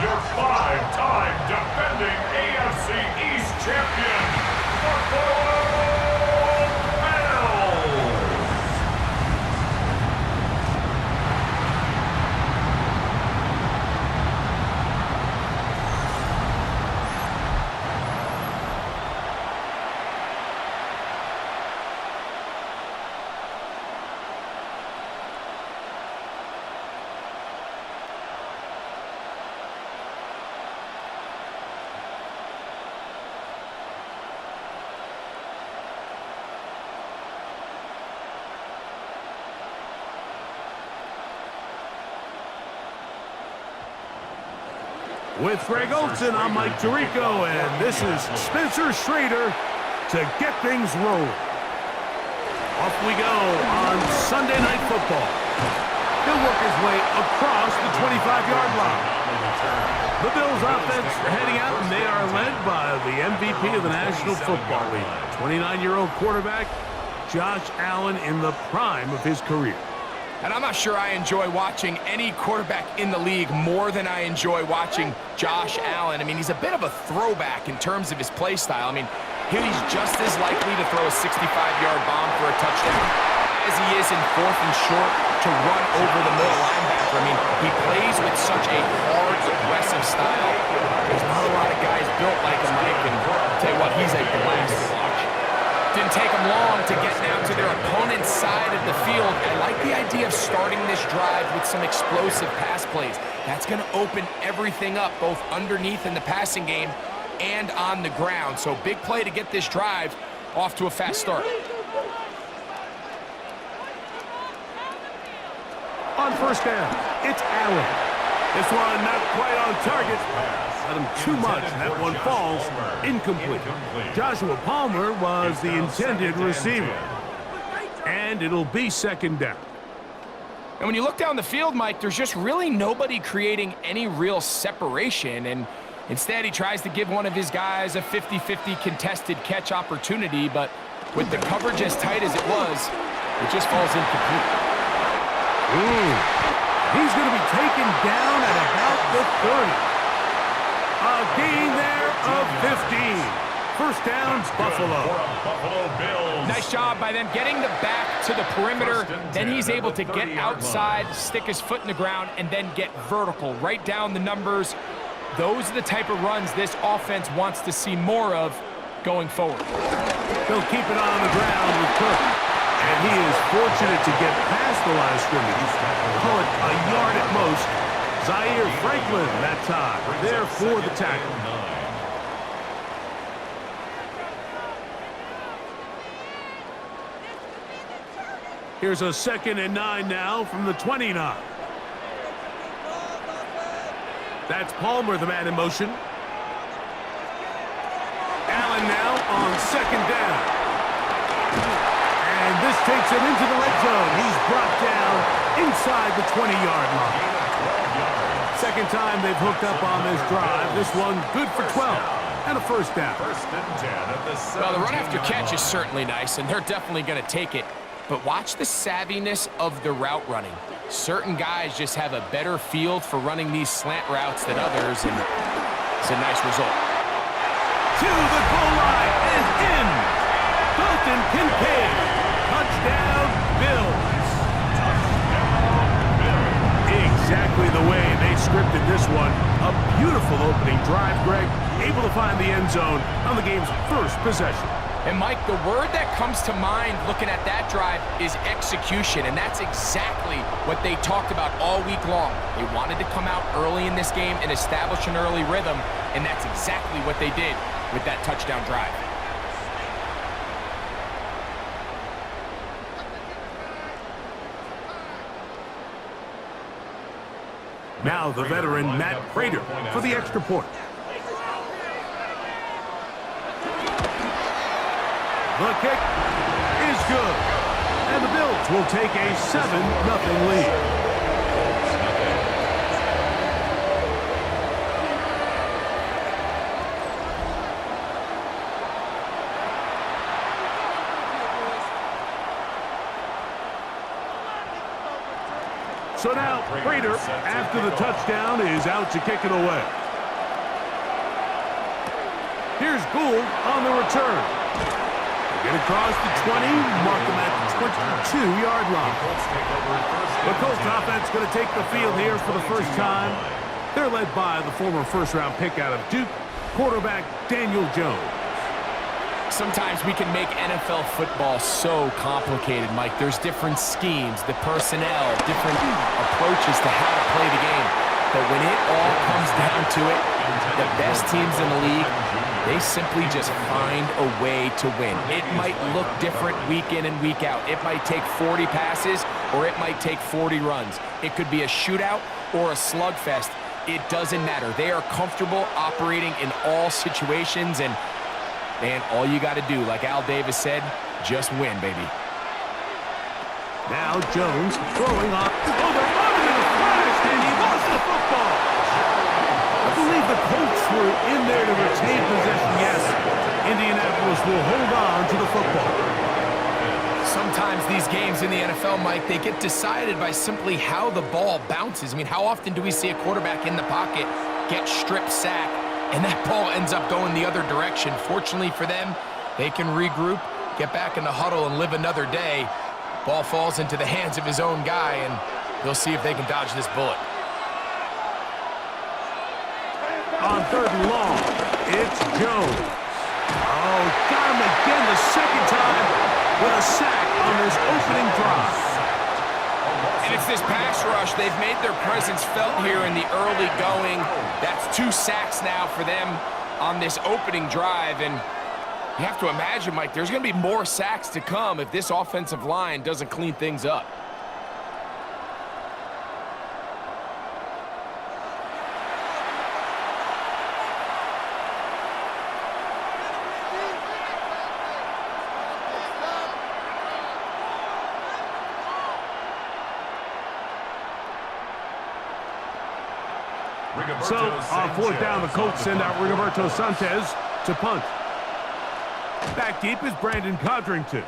your five-time defending AFC East champion, Buffalo Bills. With Greg Olson, I'm Mike Tirico, and this is Spencer Schrader to get things rolling. Off we go on Sunday Night Football. He'll work his way across the 25-yard line. The Bills offense heading out, and they are led by the MVP of the National Football League, 29-year-old quarterback Josh Allen in the prime of his career. And I'm not sure I enjoy watching any quarterback in the league more than I enjoy watching Josh Allen. I mean, he's a bit of a throwback in terms of his play style. I mean, he's just as likely to throw a 65-yard bomb for a touchdown as he is in 4th and short to run over the middle linebacker. I mean, he plays with such a hard, aggressive style. There's not a lot of guys built like him, Mike, and I'll tell you what, he's a blast to watch. Didn't take them long to get down to their opponent's side of the field. I like the idea of starting this drive with some explosive pass plays. That's going to open everything up, both underneath in the passing game and on the ground. So big play to get this drive off to a fast start. On first down, it's Allen. This one not quite on target. Let him too much, and that one falls incomplete. Joshua Palmer was the intended receiver. And it'll be second down. And when you look down the field, Mike, there's just really nobody creating any real separation. And instead, he tries to give one of his guys a 50-50 contested catch opportunity. But with the coverage as tight as it was, it just falls incomplete. He's going to be taken down at about the 30. A gain there of 15. First downs, Buffalo. Nice job by them getting the back to the perimeter. Then he's able to get outside, stick his foot in the ground, and then get vertical. Right down the numbers. Those are the type of runs this offense wants to see more of going forward. They'll keep it on the ground with Cook. And he is fortunate to get past the line of scrimmage. Call it a yard at most. Zaire Franklin that time, there for the tackle. Here's a 2nd and 9 now from the 29. That's Palmer, the man in motion. Allen now on 2nd down. And this takes him into the red zone. He's brought down inside the 20-yard line. Second time they've hooked up on this drive. This one good for 12 and a first down. Well, the run after catch is certainly nice, and they're definitely going to take it. But watch the savviness of the route running. Certain guys just have a better feel for running these slant routes than others, and it's a nice result. To the goal line and in. Dalton Kincaid. Touchdown, Bills. Exactly the way they scripted this one. A beautiful opening drive, Greg. Able to find the end zone on the game's first possession. And, Mike, the word that comes to mind looking at that drive is execution, and that's exactly what they talked about all week long. They wanted to come out early in this game and establish an early rhythm, and that's exactly what they did with that touchdown drive. Now the veteran Matt Prater for the extra point. The kick is good. And the Bills will take a 7-0 lead. So now, Prater, after the touchdown, is out to kick it away. Here's Gould on the return. They get across the 20, mark them at the 22-yard line. The Colts offense going to take the field here for the first time. They're led by the former first-round pick out of Duke, quarterback Daniel Jones. Sometimes we can make NFL football so complicated, Mike. There's different schemes, the personnel, different approaches to how to play the game. But when it all comes down to it, the best teams in the league, they simply just find a way to win. It might look different week in and week out. It might take 40 passes or it might take 40 runs. It could be a shootout or a slugfest. It doesn't matter. They are comfortable operating in all situations, and man, all you got to do, like Al Davis said, just win, baby. Now Jones throwing off. Oh, they're on him in a flash, and he lost the football. I believe the Colts were in there to retain possession. Yes, Indianapolis will hold on to the football. Sometimes these games in the NFL, Mike, they get decided by simply how the ball bounces. I mean, how often do we see a quarterback in the pocket get strip sacked, and that ball ends up going the other direction? Fortunately for them, they can regroup, get back in the huddle, and live another day. Ball falls into the hands of his own guy, and they'll see if they can dodge this bullet. On 3rd and long, it's Jones. Oh, got him again the second time with a sack on this opening drive. And it's this pass rush. They've made their presence felt here in the early going. That's 2 sacks now for them on this opening drive. And you have to imagine, Mike, there's going to be more sacks to come if this offensive line doesn't clean things up. So, on 4th down, the Colts send out Rigoberto Sanchez to punt. Back deep is Brandon Codrington.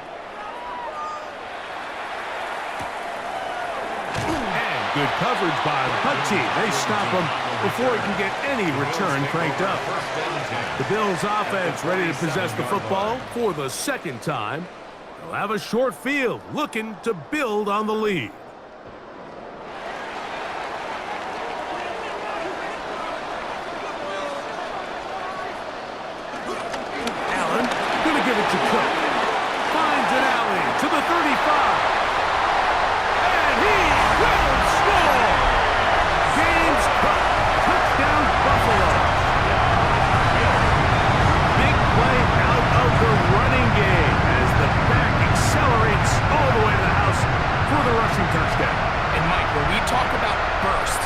And good coverage by the punt team. They stop him before he can get any return cranked up. The Bills offense ready to possess the football for the second time. They'll have a short field looking to build on the lead. Finds an alley to the 35. And he will score. James Cook, touchdown Buffalo. Big play out of the running game as the back accelerates all the way to the house for the rushing touchdown. And Mike, when we talk about burst,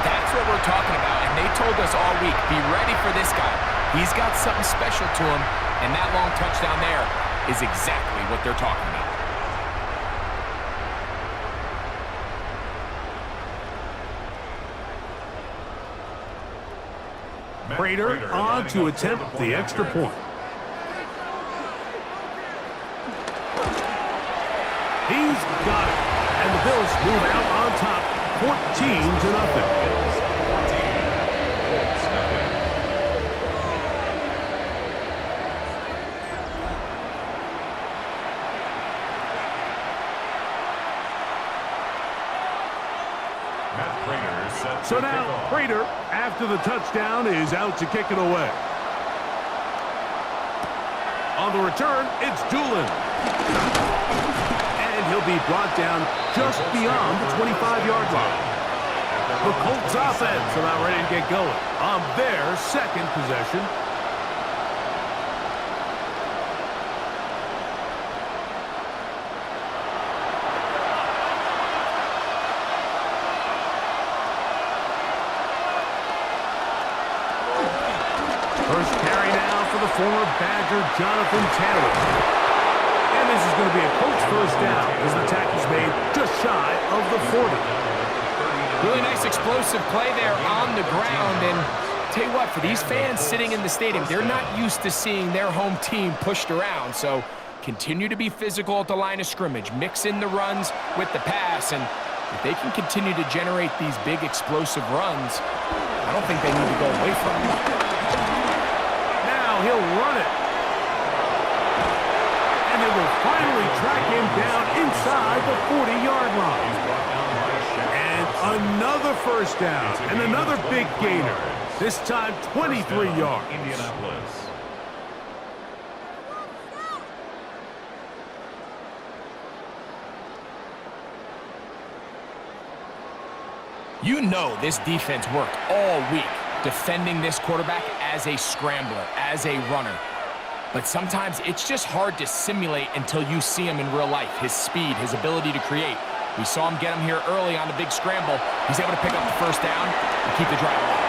that's what we're talking about. And they told us all week, be ready for this guy. He's got something special to him. And that long touchdown there is exactly what they're talking about. Prater on to attempt the extra point. He's got it. And the Bills move out on top 14-0. So now, Prater, after the touchdown, is out to kick it away. On the return, it's Doolin. And he'll be brought down just beyond the 25-yard line. The Colts offense are now ready to get going on their second possession. First carry now for the former Badger, Jonathan Taylor. And this is going to be a Colts first down as the tackle's made just shy of the 40. Really nice explosive play there on the ground. And tell you what, for these fans sitting in the stadium, they're not used to seeing their home team pushed around. So continue to be physical at the line of scrimmage. Mix in the runs with the pass. And If they can continue to generate these big explosive runs, I don't think they need to go away from it. Now he'll run it. And they will finally track him down inside the 40-yard line. And another first down and another big gainer. This time 23 yards. Indianapolis. You know this defense worked all week defending this quarterback as a scrambler, as a runner. But sometimes it's just hard to simulate until you see him in real life. His speed, his ability to create. We saw him get him here early on the big scramble. He's able to pick up the first down and keep the drive alive.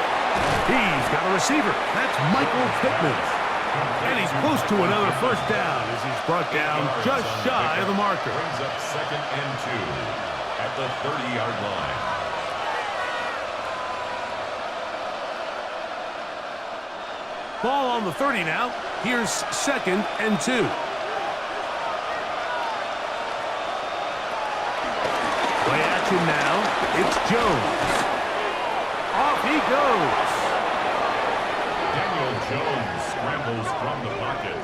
He's got a receiver. That's Michael Pittman. And he's close to another first down as he's brought down just shy of the marker. Brings up 2nd and 2 at the 30-yard line. Ball on the 30 now. Here's 2nd and 2. Play action now. It's Jones. Off he goes. Daniel Jones scrambles from the pocket.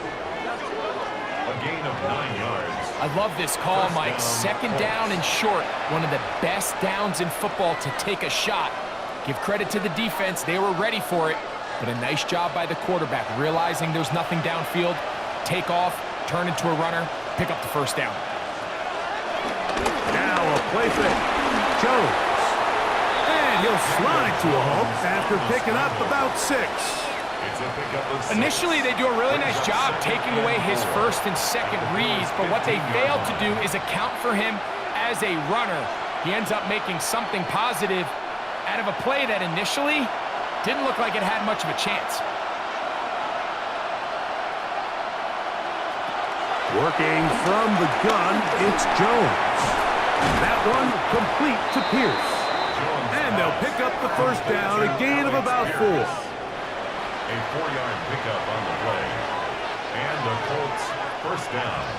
A gain of 9 yards. I love this call, Mike. 2nd down and short. One of the best downs in football to take a shot. Give credit to the defense. They were ready for it. But a nice job by the quarterback, realizing there's nothing downfield. Take off, turn into a runner, pick up the first down. Now a play fake. Jones. And he'll slide to a halt after picking up about 6. It's a pickup of 6. Initially, they do a really nice job taking away his first and second reads, but what they failed to do is account for him as a runner. He ends up making something positive out of a play that initially didn't look like it had much of a chance. Working from the gun, it's Jones. That one complete to Pierce. And they'll pick up the first down, a gain of about 4. A 4-yard pickup on the play. And the Colts first down.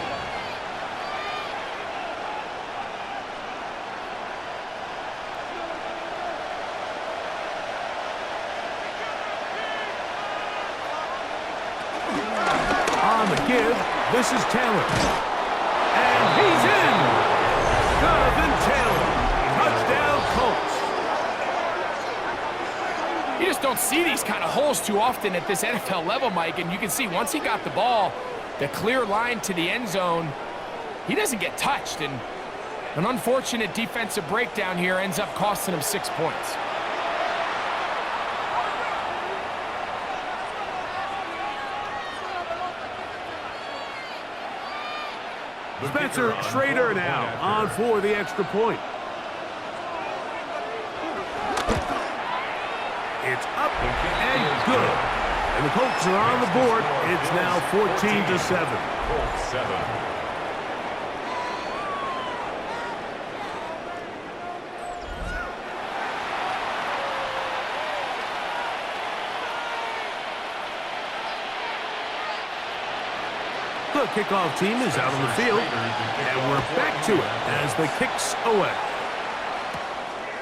On the give, this is Taylor. And he's in! Jonathan Taylor. Touchdown, Colts. You just don't see these kind of holes too often at this NFL level, Mike, and you can see once he got the ball, the clear line to the end zone, he doesn't get touched, and an unfortunate defensive breakdown here ends up costing him 6 points. Spencer Schrader now on for the extra point. It's up and good. And the Colts are on the board. It's now 14-7. Colts 7. The kickoff team is out on the field, and we're back to it as the kick's away.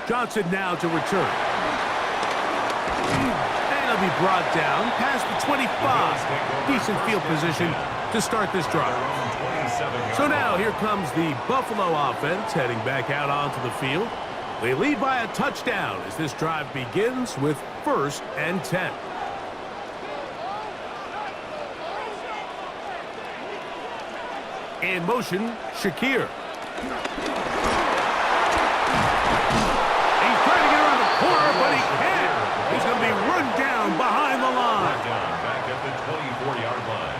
Johnson now to return. And he'll be brought down past the 25. Decent field position to start this drive. So now here comes the Buffalo offense heading back out onto the field. They lead by a touchdown as this drive begins with 1st and 10. In motion, Shakir. He's trying to get around the corner, but he can't. He's going to be run down behind the line. Back at the 24-yard line.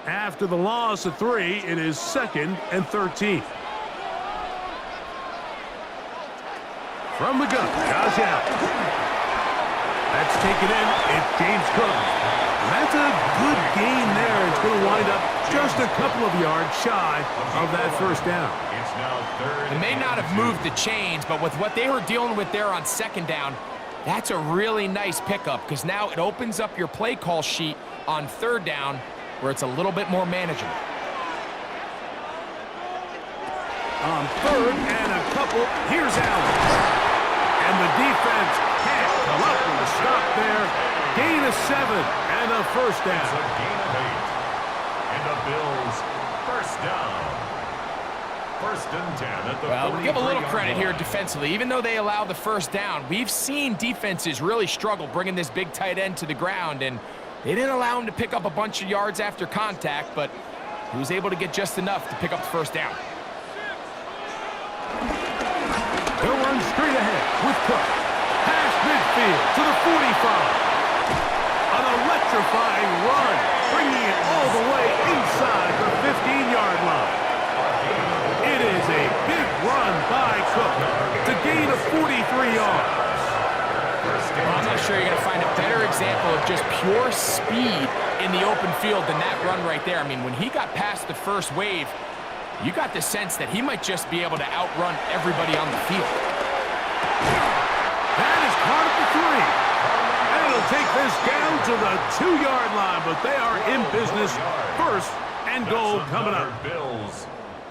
After the loss of 3, it is 2nd and 13. From the gun, Josh Allen. That's taken in. It's James Cook. That's a good gain there. It's going to wind up just a couple of yards shy of that first down. It's now third. They may not have moved the chains, but with what they were dealing with there on second down, that's a really nice pickup because now it opens up your play call sheet on third down where it's a little bit more manageable. On third and a couple, here's Allen. And the defense can't come up with a stop there. Gain of 7 and a first It's a down. gain of 8. And the Bills, first down. First and 10 at the Well, we'll give a little 43-yard credit here line. defensively. Even though they allow the first down, we've seen defenses really struggle bringing this big tight end to the ground, and they didn't allow him to pick up a bunch of yards after contact, but he was able to get just enough to pick up the first down. He'll run straight ahead with Cook. Past midfield to the 45. An electrifying run, bringing it all the way inside the 15-yard line. It is a big run by Cook to gain of 43 yards. Well, I'm not sure you're going to find a better example of just pure speed in the open field than that run right there. I mean, when he got past the first wave, you got the sense that he might just be able to outrun everybody on the field. That is caught at the 3. And it'll take this down to the 2-yard line, but they are in business. First and goal coming up. Bills.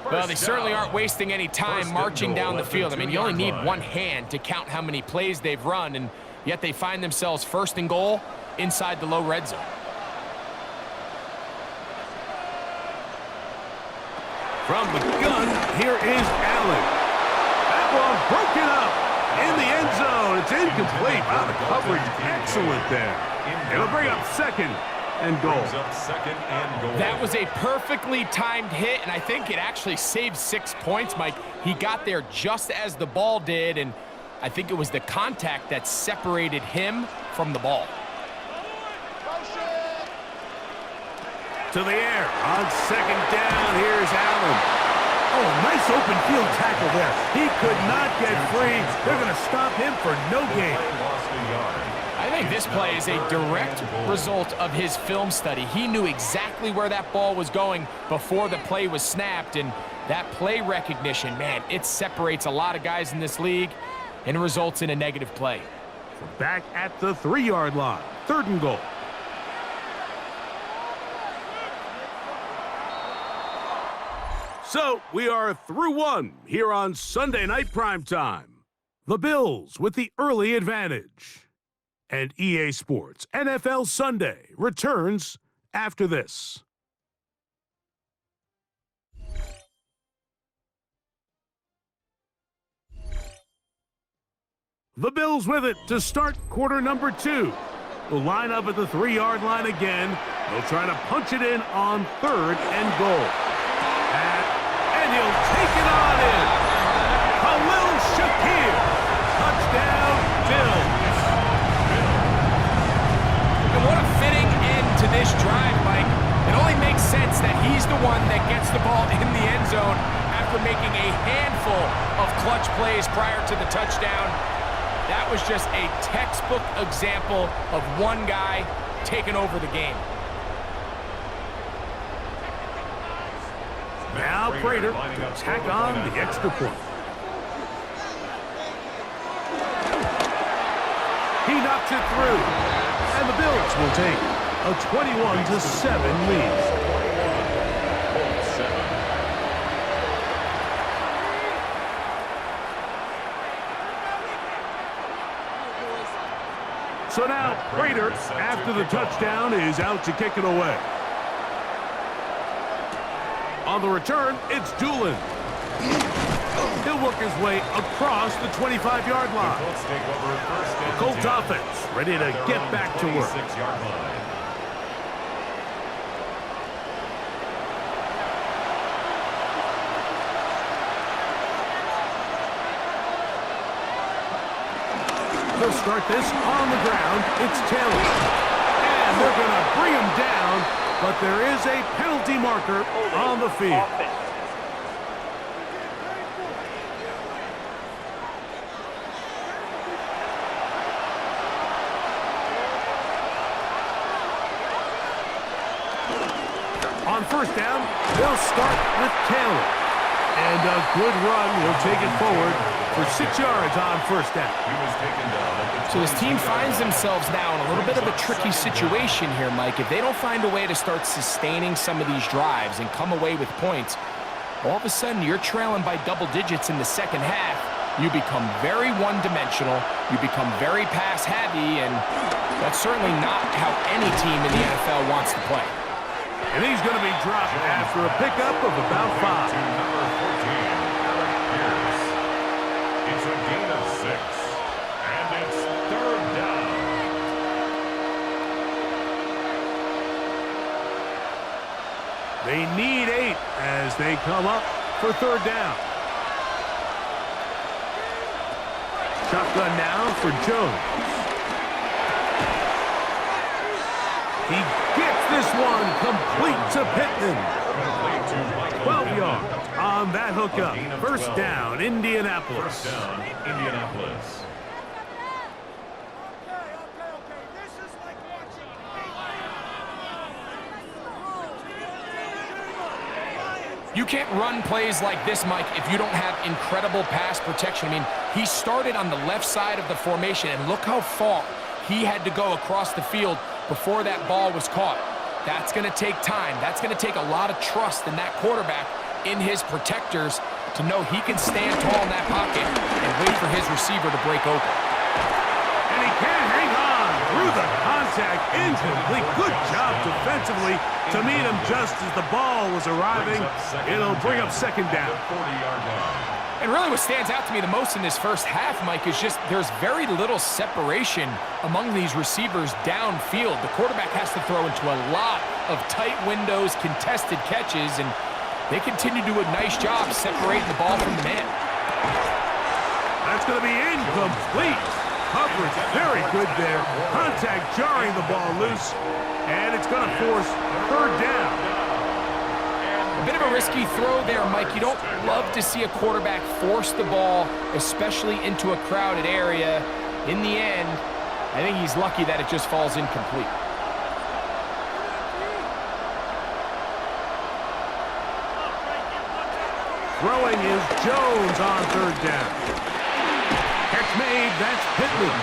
Well, they certainly aren't wasting any time marching down the field. I mean, you only need one hand to count how many plays they've run, and yet they find themselves first and goal inside the low red zone. From the gun, here is Allen. That one broken up in the end zone. It's incomplete. Wow, the coverage excellent there. It'll bring up second and goal. Brings up second and goal. That was a perfectly timed hit, and I think it actually saved 6 points, Mike. He got there just as the ball did, and I think it was the contact that separated him from the ball. To the air on second down. Here's Allen. Oh, nice open field tackle there. He could not get free. They're going to stop him for no gain. Lost a yard. I think this play is a direct result of his film study. He knew exactly where that ball was going before the play was snapped, and that play recognition, man, it separates a lot of guys in this league and results in a negative play. Back at the 3-yard line. Third and goal. So, we are through one here on Sunday Night Primetime. The Bills with the early advantage. And EA Sports NFL Sunday returns after this. The Bills with it to start quarter number 2. Will line up at the 3-yard line again. They'll try to punch it in on third and goal. And he'll take it on in. Khalil Shakir. Touchdown, Bills. And what a fitting end to this drive, Mike. It only makes sense that he's the one that gets the ball in the end zone after making a handful of clutch plays prior to the touchdown. That was just a textbook example of one guy taking over the game. Now Prater to tack on the extra point. He knocks it through. And the Bills will take a 21-7 lead. So now Prater, after the touchdown, is out to kick it away. On the return, it's Doolin. He'll work his way across the 25-yard line. The Colts offense ready to get back to work. They'll start this on the ground. It's Taylor. And they're going to bring him down, but there is a penalty marker on the field. On first down, they'll start with Taylor. And a good run will take it forward for 6 yards on first down. So this team finds themselves now in a little bit of a tricky situation here, Mike. If they don't find a way to start sustaining some of these drives and come away with points, all of a sudden you're trailing by double digits in the second half. You become very one-dimensional, you become very pass-heavy, and that's certainly not how any team in the NFL wants to play. And he's going to be dropped after a pickup of about 5. Number 14, it's a gain of 6, and it's third down. They need 8 as they come up for third down. Shotgun now for Jones. He gets this one complete to Pittman. 12 yards on that hookup. First down, Indianapolis. First down, Indianapolis. You can't run plays like this, Mike, if you don't have incredible pass protection. I mean, he started on the left side of the formation, and look how far he had to go across the field before that ball was caught. That's going to take time. That's going to take a lot of trust in that quarterback, in his protectors, to know he can stand tall in that pocket and wait for his receiver to break open. And he can't hang on through the contact. Incomplete. Good job defensively to meet him just as the ball was arriving. It'll bring up second down. 40-yard line. And really what stands out to me the most in this first half, Mike, is just there's very little separation among these receivers downfield. The quarterback has to throw into a lot of tight windows, contested catches, and they continue to do a nice job separating the ball from the man. That's going to be incomplete. Coverage very good there. Contact jarring the ball loose, and it's going to force third down. A bit of a risky throw there, Mike. You don't love to see a quarterback force the ball, especially into a crowded area. In the end, I think he's lucky that it just falls incomplete. Throwing is Jones on third down. Catch made, that's Pittman.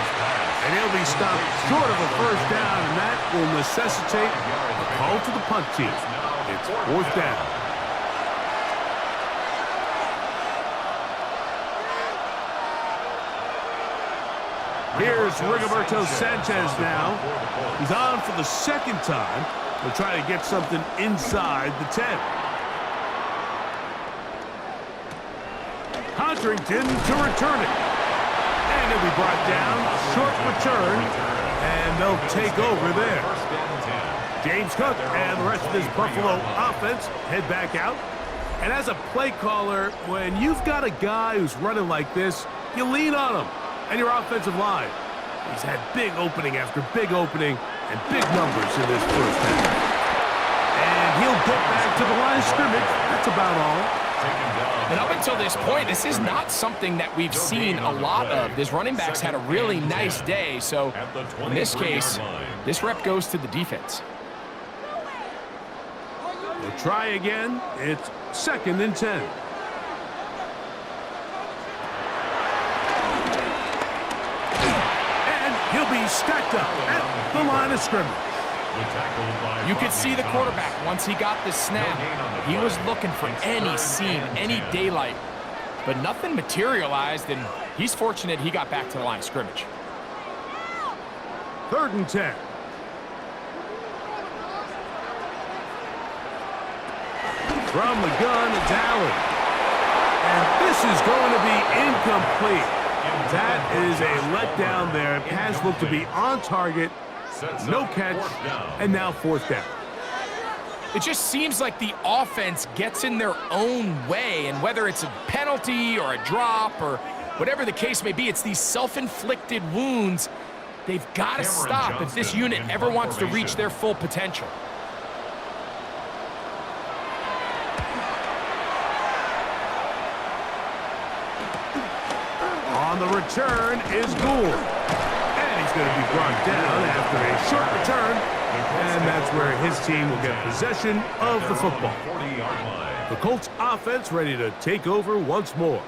And he'll be stopped short of a first down, and that will necessitate a call to the punt team. It's fourth down. Here's Rigoberto Sanchez now. He's on for the second time. He'll try to get something inside the 10. Codrington to return it. And he'll be brought down. Short return. And they'll take over there. James Cook and the rest of this Buffalo offense head back out. And as a play caller, when you've got a guy who's running like this, you lean on him. And your offensive line. He's had big opening after big opening and big numbers in this first half. And he'll get back to the line of scrimmage. That's about all. And up until this point, this is not something that we've seen a lot of. This running back's had a really nice day. So in this case, this rep goes to the defense. They'll try again. It's second and 10. He'll be stacked up at the line of scrimmage. You could see the quarterback, once he got the snap, he was looking for any seam, any daylight. But nothing materialized, and he's fortunate he got back to the line of scrimmage. Third and 10. From the gun, it's Allen. And this is going to be incomplete. That is a letdown there. Pass looked to be on target, no catch, and now fourth down. It just seems like the offense gets in their own way, and whether it's a penalty or a drop or whatever the case may be, it's these self-inflicted wounds. They've got to stop if this unit ever wants to reach their full potential. On the return is Gould. And he's going to be brought down after a short return. and that's where his team will get possession of the football. 40-yard line. The Colts offense ready to take over once more.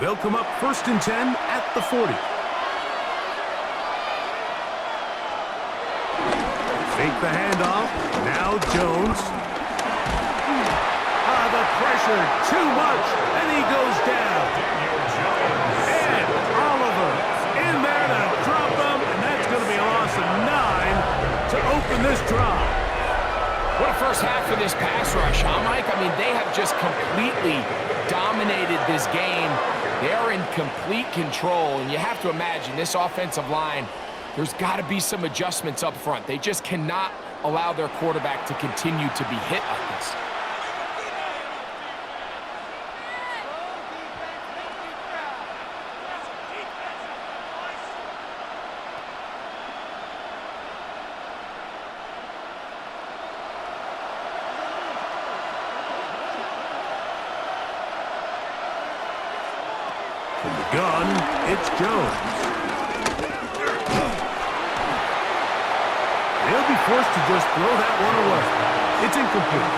They'll come up 1st and 10 at the 40. Fake the handoff. Now Jones. The pressure, too much, and he goes down. And Oliver in there to drop him, and that's going to be a loss of 9 to open this drive. What a first half for this pass rush, huh, Mike? I mean, they have just completely dominated this game. They are in complete control, and you have to imagine this offensive line, there's got to be some adjustments up front. They just cannot allow their quarterback to continue to be hit like this. From the gun, it's Jones. They'll be forced to just throw that one away. It's incomplete.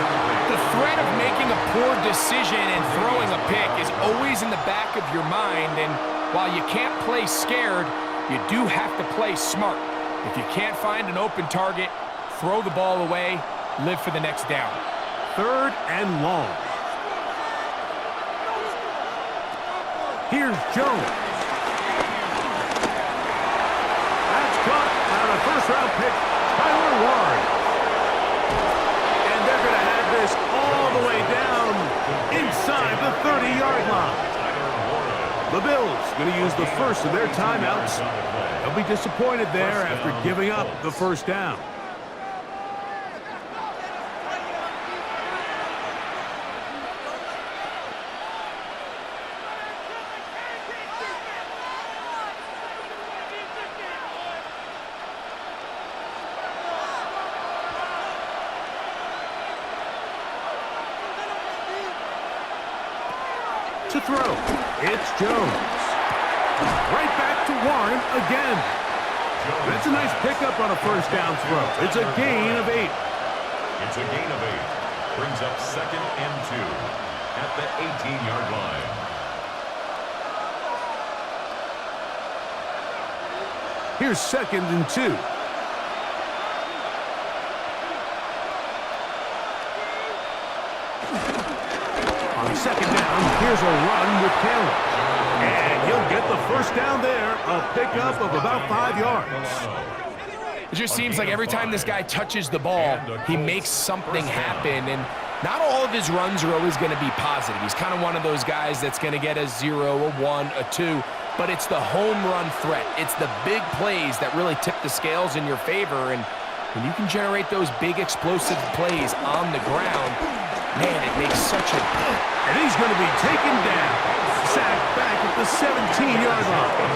The threat of making a poor decision and throwing a pick is always in the back of your mind, and while you can't play scared, you do have to play smart. If you can't find an open target, throw the ball away, live for the next down. 3rd and long. Here's Jones. That's caught on a first-round pick, Tyler Warren. And they're going to have this all the way down inside the 30-yard line. The Bills going to use the first of their timeouts. They'll be disappointed there after giving up the first down. To throw, it's Jones. Right back to Warren again. That's a nice pickup on a first down throw. It's a gain of 8. It's a gain of 8. Brings up 2nd and 2 at the 18-yard line. Here's 2nd and 2. On 2nd down, here's a run with Taylor. And he'll get the first down there, a pickup of about 5 yards. It just seems like every time this guy touches the ball, he makes something happen, and not all of his runs are always going to be positive. He's kind of one of those guys that's going to get a 0, a 1, a 2, but it's the home run threat. It's the big plays that really tip the scales in your favor, and when you can generate those big explosive plays on the ground, man, it makes such a... And he's going to be taken down. Sacked back at the 17-yard line.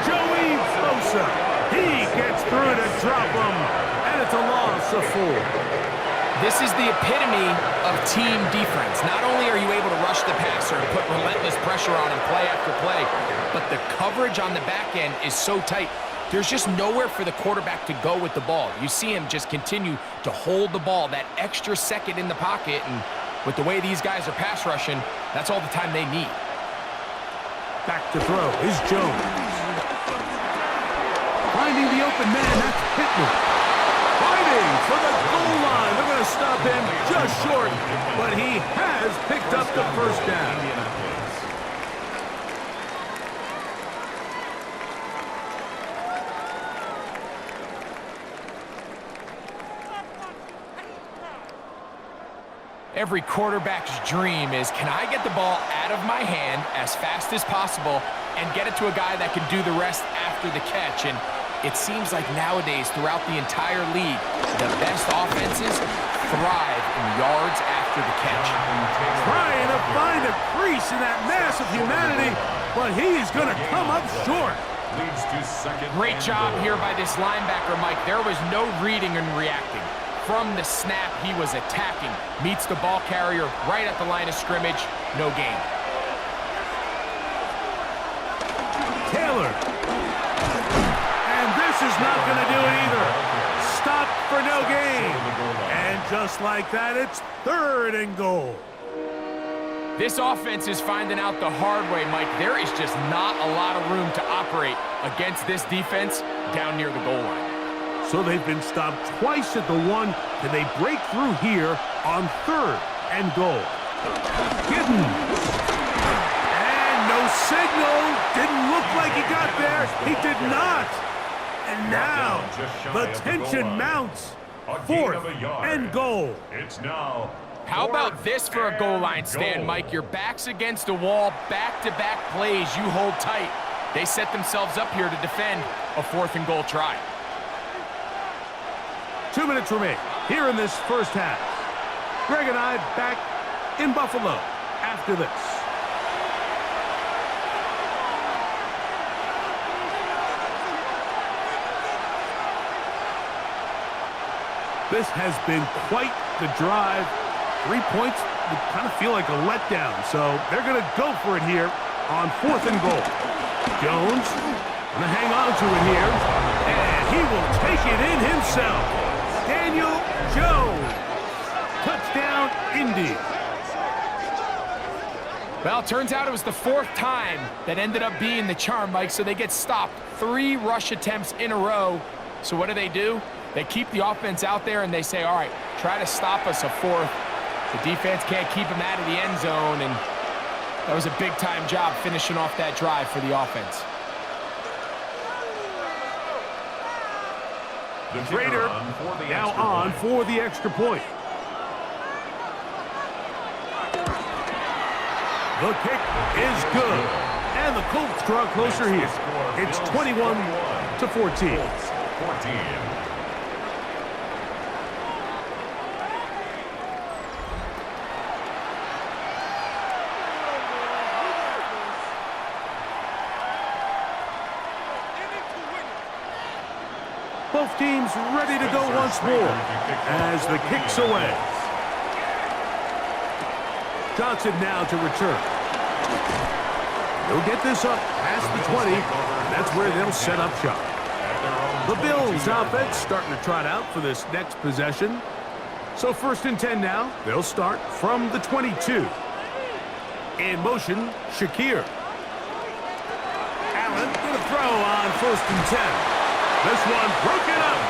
Joey Bosa. He gets through to drop him, and it's a loss of 4. This is the epitome of team defense. Not only are you able to rush the passer and put relentless pressure on him play after play, but the coverage on the back end is so tight. There's just nowhere for the quarterback to go with the ball. You see him just continue to hold the ball that extra second in the pocket, and with the way these guys are pass rushing, that's all the time they need. Back to throw is Jones. Finding the open man, that's Pittman. Fighting for the goal line. They're going to stop him just short, but he has picked up the first down. Every quarterback's dream is, can I get the ball out of my hand as fast as possible and get it to a guy that can do the rest after the catch? And it seems like nowadays, throughout the entire league, the best offenses thrive in yards after the catch. Trying to find a crease in that mass of humanity, but he's going to come up short. Leads to 2nd. Great job here by this linebacker, Mike. There was no reading and reacting. From the snap, he was attacking. Meets the ball carrier right at the line of scrimmage. No gain. Taylor. is not going to do it either. Stop for no gain. And just like that, it's 3rd and goal. This offense is finding out the hard way, Mike. There is just not a lot of room to operate against this defense down near the goal line. So they've been stopped twice at the 1. Can they break through here on 3rd and goal? Giddens. And no signal. Didn't look like he got there. He did not. And now the tension mounts. 4th and goal. It's now. How about this for a goal line stand, Mike? Your back's against the wall, back-to-back plays, you hold tight. They set themselves up here to defend a 4th and goal try. 2 minutes remain here in this first half. Greg and I back in Buffalo after this. This has been quite the drive. 3 points would kind of feel like a letdown, so they're going to go for it here on 4th and goal. Jones going to hang on to it here, and he will take it in himself. Daniel Jones. Touchdown, Indy. Well, it turns out it was the 4th time that ended up being the charm, Mike, so they get stopped 3 rush attempts in a row. So what do? They keep the offense out there, and they say, all right, try to stop us a 4th. The defense can't keep him out of the end zone, and that was a big-time job finishing off that drive for the offense. The Trader now on for the extra point. The kick is good, and the Colts draw closer here. It's 21-14. 14. Both teams ready to go once more as the kick's away. Johnson now to return. They'll get this up past the 20. And that's where they'll set up shop. The Bills offense starting to trot out for this next possession. So 1st and 10 now. They'll start from the 22. In motion, Shakir. Allen going to throw on 1st and 10. This one broken up.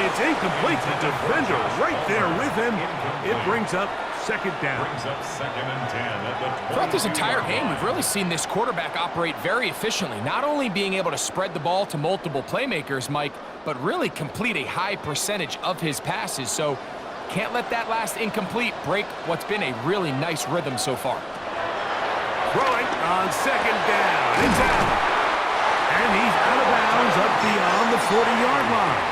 It's incomplete. The defender right there with him. It brings up 2nd down. Throughout this entire game, we've really seen this quarterback operate very efficiently, not only being able to spread the ball to multiple playmakers, Mike, but really complete a high percentage of his passes. So can't let that last incomplete break what's been a really nice rhythm so far. Throwing on 2nd down. It's out. And he's out of bounds up beyond the 40-yard line.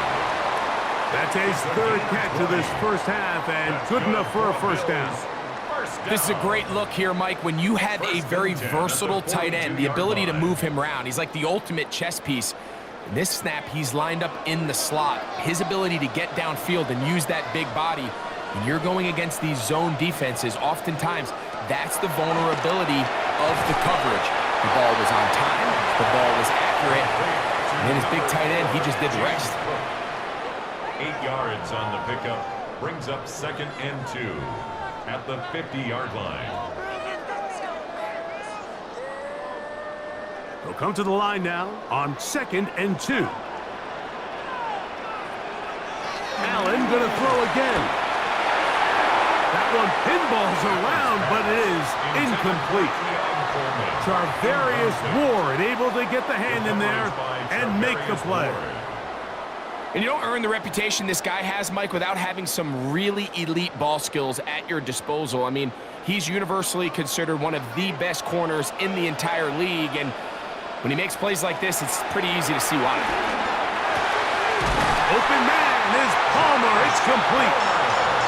That's his 3rd catch of this first half, and good enough for a 1st down. This is a great look here, Mike, when you have a very versatile tight end, the ability to move him around. He's like the ultimate chess piece. In this snap, he's lined up in the slot. His ability to get downfield and use that big body. When you're going against these zone defenses, oftentimes that's the vulnerability of the coverage. The ball was on time, the ball was accurate, and then his big tight end, he just did the rest. 8 yards on the pickup, brings up 2nd and 2 at the 50-yard line. They'll come to the line now on 2nd and 2. Allen going to throw again. That one pinballs around, but it is incomplete. Charvarius Ward able to get the hand in there and make the play. And you don't earn the reputation this guy has, Mike, without having some really elite ball skills at your disposal. I mean, he's universally considered one of the best corners in the entire league, and when he makes plays like this, it's pretty easy to see why. Open man is Palmer. It's complete.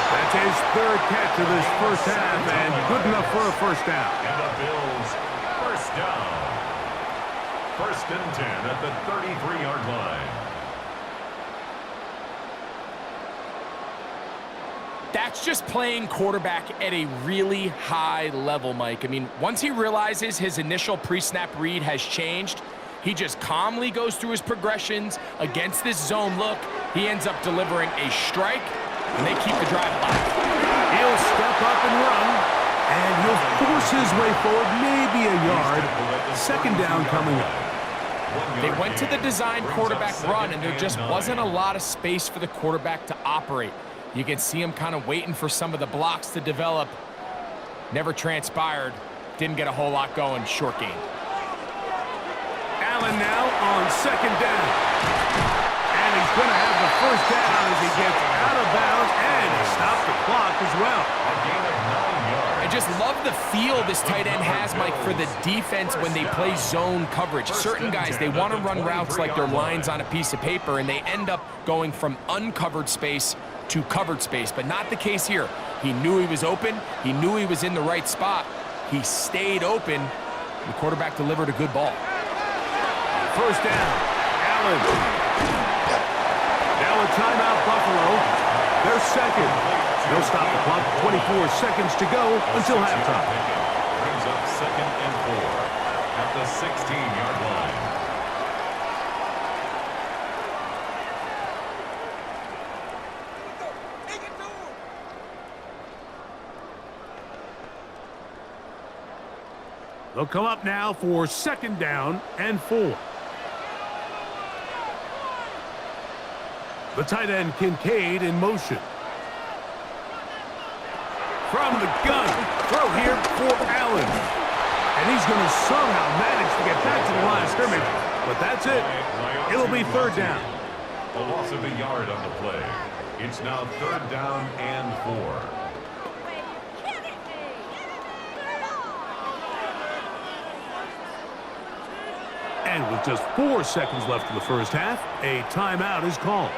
That's his 3rd catch of this first half, and good enough for a 1st down. And the Bills, 1st down. 1st and 10 at the 33-yard line. That's just playing quarterback at a really high level, Mike. I mean, once he realizes his initial pre-snap read has changed, He just calmly goes through his progressions against this zone look. He ends up delivering a strike, and they keep the drive alive. He'll step up and run, and he'll force his way forward, maybe a yard. Second down coming up. They went to the design quarterback run, and there just wasn't a lot of space for the quarterback to operate. You can see him kind of waiting for some of the blocks to develop. Never transpired. Didn't get a whole lot going. Short game. Allen now on second down. And he's going to have the first down as he gets out of bounds, and he stopped the clock as well. A gain of 9 yards. I just love the feel this tight end has, Mike, for the defense when they play zone coverage. Certain guys, they want to run routes like they're lines on a piece of paper, and they end up going from uncovered space to covered space, but not the case here. He knew he was open. He knew he was in the right spot. He stayed open. The quarterback delivered a good ball. First down, Allen. Now a timeout, Buffalo. They're second. They'll stop the clock. 24 seconds to go until halftime. Brings up 2nd and 4 at the 16-yard line. They'll come up now for second down and 4. The tight end, Kincaid, in motion. From the gun, throw here for Allen. And he's going to somehow manage to get back to the line of scrimmage, but that's it. It'll be third down. A loss of a yard on the play. It's now 3rd down and 4. And with just 4 seconds left in the first half, a timeout is called.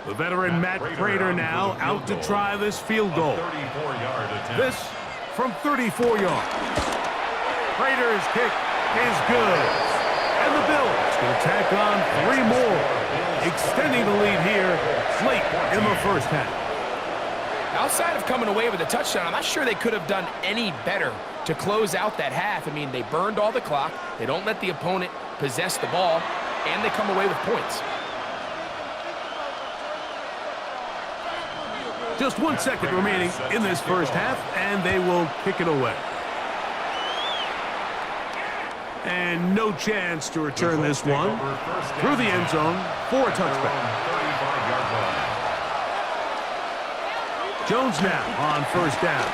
The veteran Matt Prater now out to try this field goal. 34-yard attempt. This from 34 yards. Prater's kick is good. And the Bills going to tack on 3 more, extending the lead here late in the first half. Outside of coming away with a touchdown, I'm not sure they could have done any better to close out that half. I mean, they burned all the clock. They don't let the opponent possess the ball, and they come away with points. Just 1 second remaining in this first half, and they will kick it away. And no chance to return this one through the end zone for a touchback. Jones now on first down.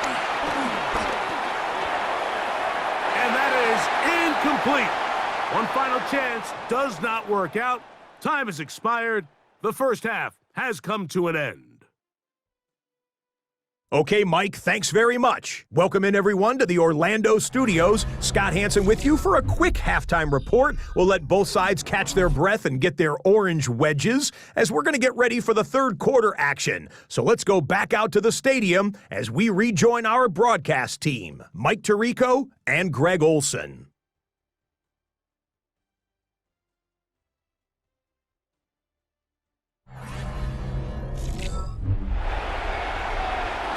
And that is incomplete. One final chance does not work out. Time has expired. The first half has come to an end. Okay, Mike, thanks very much. Welcome in, everyone, to the Orlando studios. Scott Hansen with you for a quick halftime report. We'll let both sides catch their breath and get their orange wedges as we're going to get ready for the third quarter action. So let's go back out to the stadium as we rejoin our broadcast team, Mike Tirico and Greg Olson.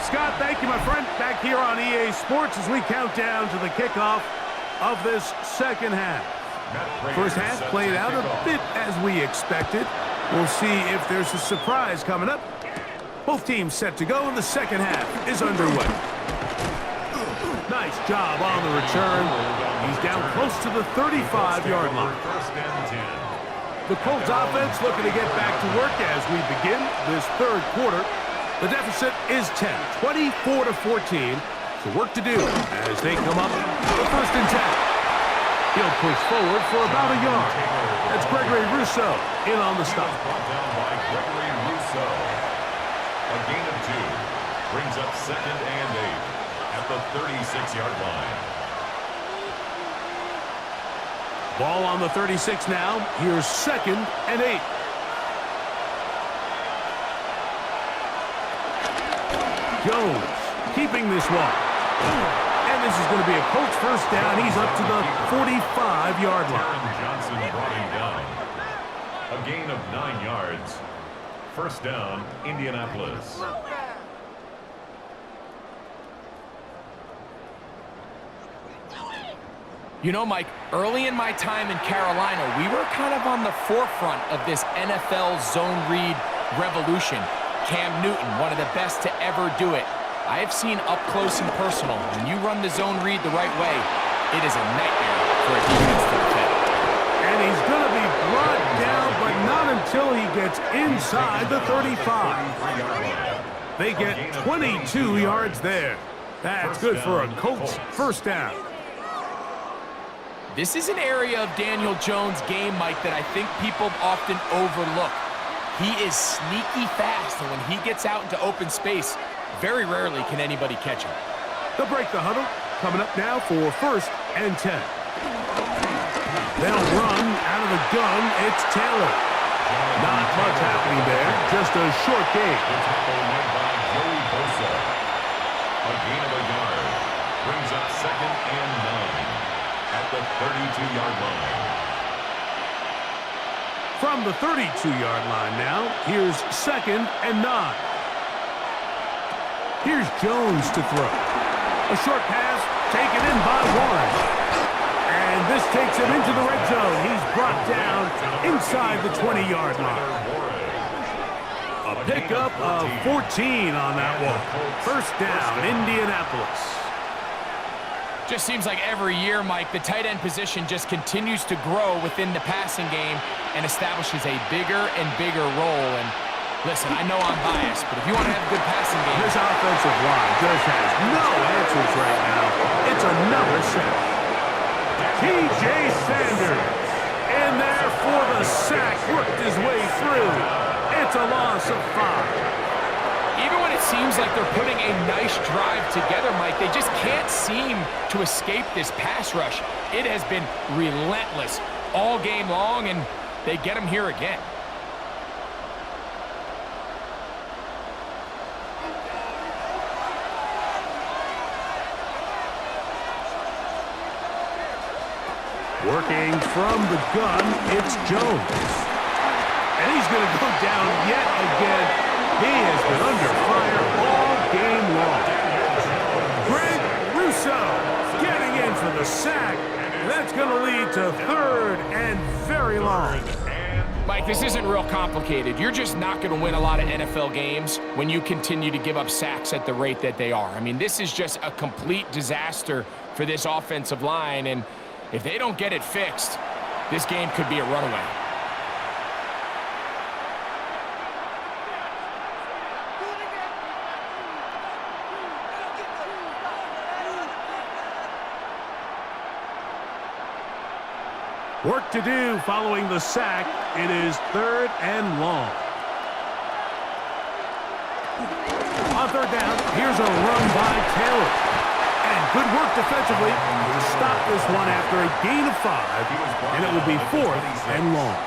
Scott, thank you, my friend. Back here on EA Sports as we count down to the kickoff of this second half. First half played out a bit as we expected. We'll see if there's a surprise coming up. Both teams set to go, and the second half is underway. Nice job on the return. He's down close to the 35-yard line. The Colts offense looking to get back to work as we begin this third quarter. The deficit is 10, 24-14. So work to do as they come up for first and 10. He'll push forward for about a yard. That's Gregory Rousseau in on the stop. Brought down by Gregory Rousseau. A gain of 2 brings up 2nd and 8 at the 36-yard line. Ball on the 36 now. Here's 2nd and 8. Jones keeping this one. And And this is going to be a Colts first down. He's up to the 45-yard line. Johnson brought him down. A gain of 9 yards. First down, Indianapolis. You know, Mike, early in my time in Carolina, we were kind of on the forefront of this NFL zone read revolution. Cam Newton, one of the best to ever do it. I have seen up close and personal, when you run the zone read the right way, it is a nightmare for a defense to defend. And he's going to be brought down, but not until he gets inside the 35. They get 22 yards there. That's good for a Colts first down. This is an area of Daniel Jones' game, Mike, that I think people often overlook. He is sneaky fast, and when he gets out into open space, very rarely can anybody catch him. They'll break the huddle. Coming up now for first and 10. They'll run out of the gun. It's Taylor. Not much happening there. Just a short game. A gain of a yard. Brings up second and 9 at the 32-yard line. From the 32-yard line now, here's second and 9. Here's Jones to throw. A short pass taken in by Warren. And this takes him into the red zone. He's brought down inside the 20-yard line. A pickup of 14 on that one. First down, Indianapolis. Just seems like every year, Mike, the tight end position just continues to grow within the passing game and establishes a bigger and bigger role. And listen, I know I'm biased, but if you want to have a good passing game... This offensive line just has no answers right now. It's another sack. T.J. Sanders in there for the sack, worked his way through. It's a loss of 5. Even when it seems like they're putting a nice drive together, Mike, they just can't seem to escape this pass rush. It has been relentless all game long, and they get him here again. Working from the gun, it's Jones. And he's going to go down yet again. He has been under fire all game long. Greg Russo getting in for the sack. That's going to lead to third and very long. Mike, this isn't real complicated. You're just not going to win a lot of NFL games when you continue to give up sacks at the rate that they are. I mean, this is just a complete disaster for this offensive line, and if they don't get it fixed, this game could be a runaway. Work to do following the sack. It is third and long. On third down, here's a run by Taylor. And good work defensively to stop this one after a gain of 5. And it will be fourth and long.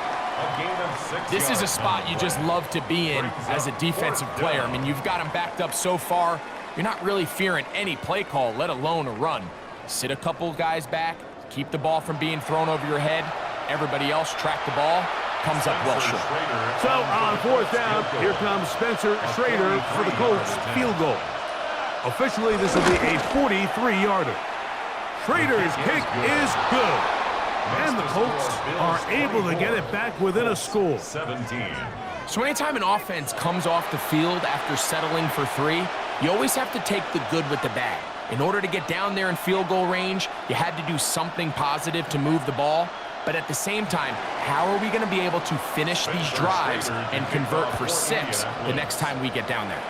This is a spot you just love to be in as a defensive player. I mean, you've got them backed up so far, you're not really fearing any play call, let alone a run. Sit a couple guys back, keep the ball from being thrown over your head. Everybody else track the ball. Comes up well short. So on fourth down, here comes Spencer Schrader for the Colts field goal. Officially, this will be a 43-yarder. Schrader's kick is good. And the Colts are able to get it back within a score. 17. So anytime an offense comes off the field after settling for 3, you always have to take the good with the bad. In order to get down there in field goal range, you had to do something positive to move the ball. But at the same time, how are we going to be able to finish these drives and convert for 6 the next time we get down there?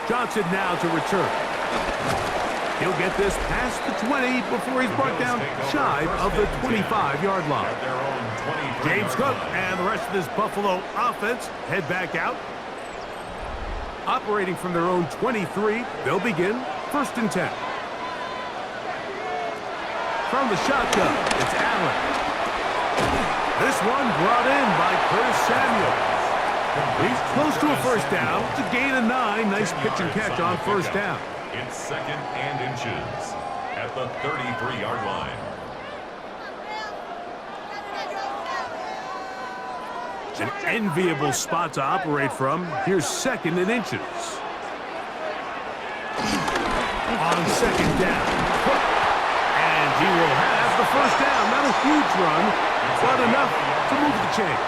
Johnson now to return. He'll get this past the 20 before he's brought down shy of the 25-yard line. James Cook and the rest of this Buffalo offense head back out. Operating from their own 23, they'll begin first and 10. From the shotgun, it's Allen. This one brought in by Curtis Samuel. He's close to a first down to gain a 9. Nice pitch and catch on first down. It's 2nd and inches at the 33-yard line. An enviable spot to operate from. Here's 2nd and inches. On 2nd down. And he will have the 1st down. Not a huge run, but enough to move the chains.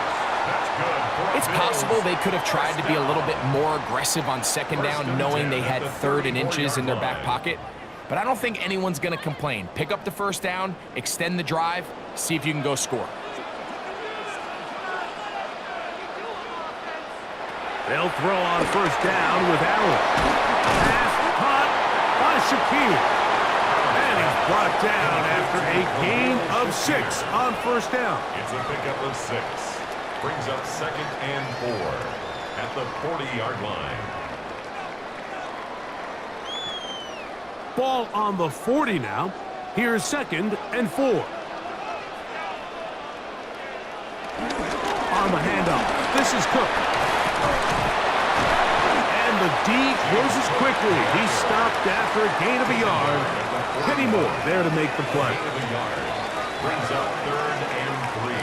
It's possible they could have tried to be a little bit more aggressive on 2nd down, knowing they had 3rd and inches in their back pocket. But I don't think anyone's going to complain. Pick up the 1st down, extend the drive, see if you can go score. They'll throw on 1st down with Allen. Pass caught by Shaquille. And he's brought down after a gain of 6 on 1st down. It's a pickup of 6. Brings up 2nd and 4 at the 40-yard line. Ball on the 40 now. Here's 2nd and 4. On the handoff. This is Cook. And the D closes quickly. He stopped after a gain of a yard. Kenny Moore there to make the play. Gain of a yard. Brings up 3rd and 3.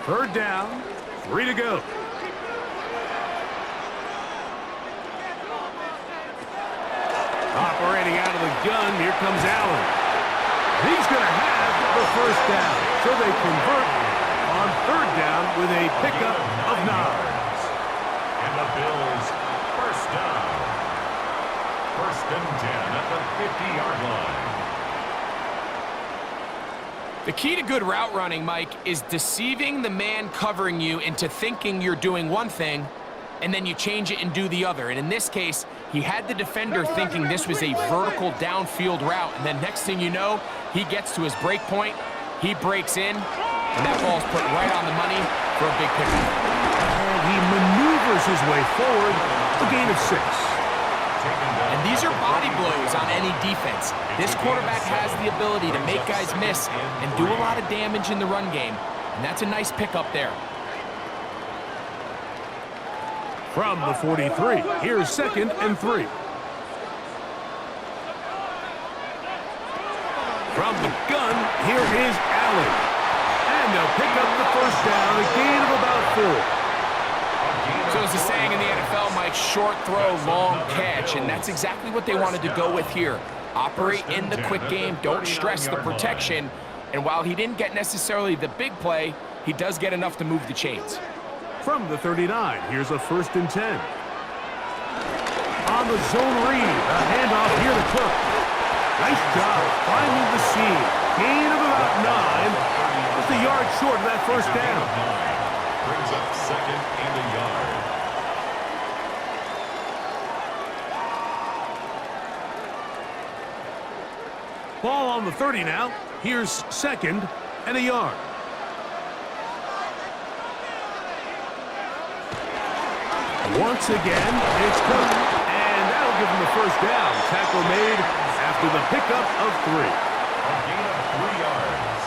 3rd down, 3 to go. Operating out of the gun, here comes Allen. He's going to have the 1st down. So they convert on 3rd down with a pickup of 9. And the Bills 1st down. 1st and 10 at the 50-yard line. The key to good route running, Mike, is deceiving the man covering you into thinking you're doing one thing, and then you change it and do the other. And in this case, he had the defender thinking this was a vertical downfield route, and then next thing you know, he gets to his break point, he breaks in, and that ball's put right on the money for a big pickup. And he maneuvers his way forward, a gain of 6. And these are body blows on any defense. This quarterback has the ability to make guys miss and do a lot of damage in the run game, and that's a nice pickup there. From the 43, here's 2nd and 3. From the gun, here is Allen. And they'll pick up the 1st down, a gain of about 4. So as the saying in the NFL, Mike, short throw, long catch, and that's exactly what they wanted to go with here. Operate in the quick game, don't stress the protection, and while he didn't get necessarily the big play, he does get enough to move the chains. From the 39, here's a 1st and 10. On the zone read, a handoff here to Cook. Nice job finding the seam. Gain of about 9. Just a yard short of that 1st down. Brings up 2nd and a yard. Ball on the 30 now. Here's 2nd and a yard. Once again, it's Cook, and that'll give him the 1st down. Tackle made after the pickup of 3. A gain of 3 yards.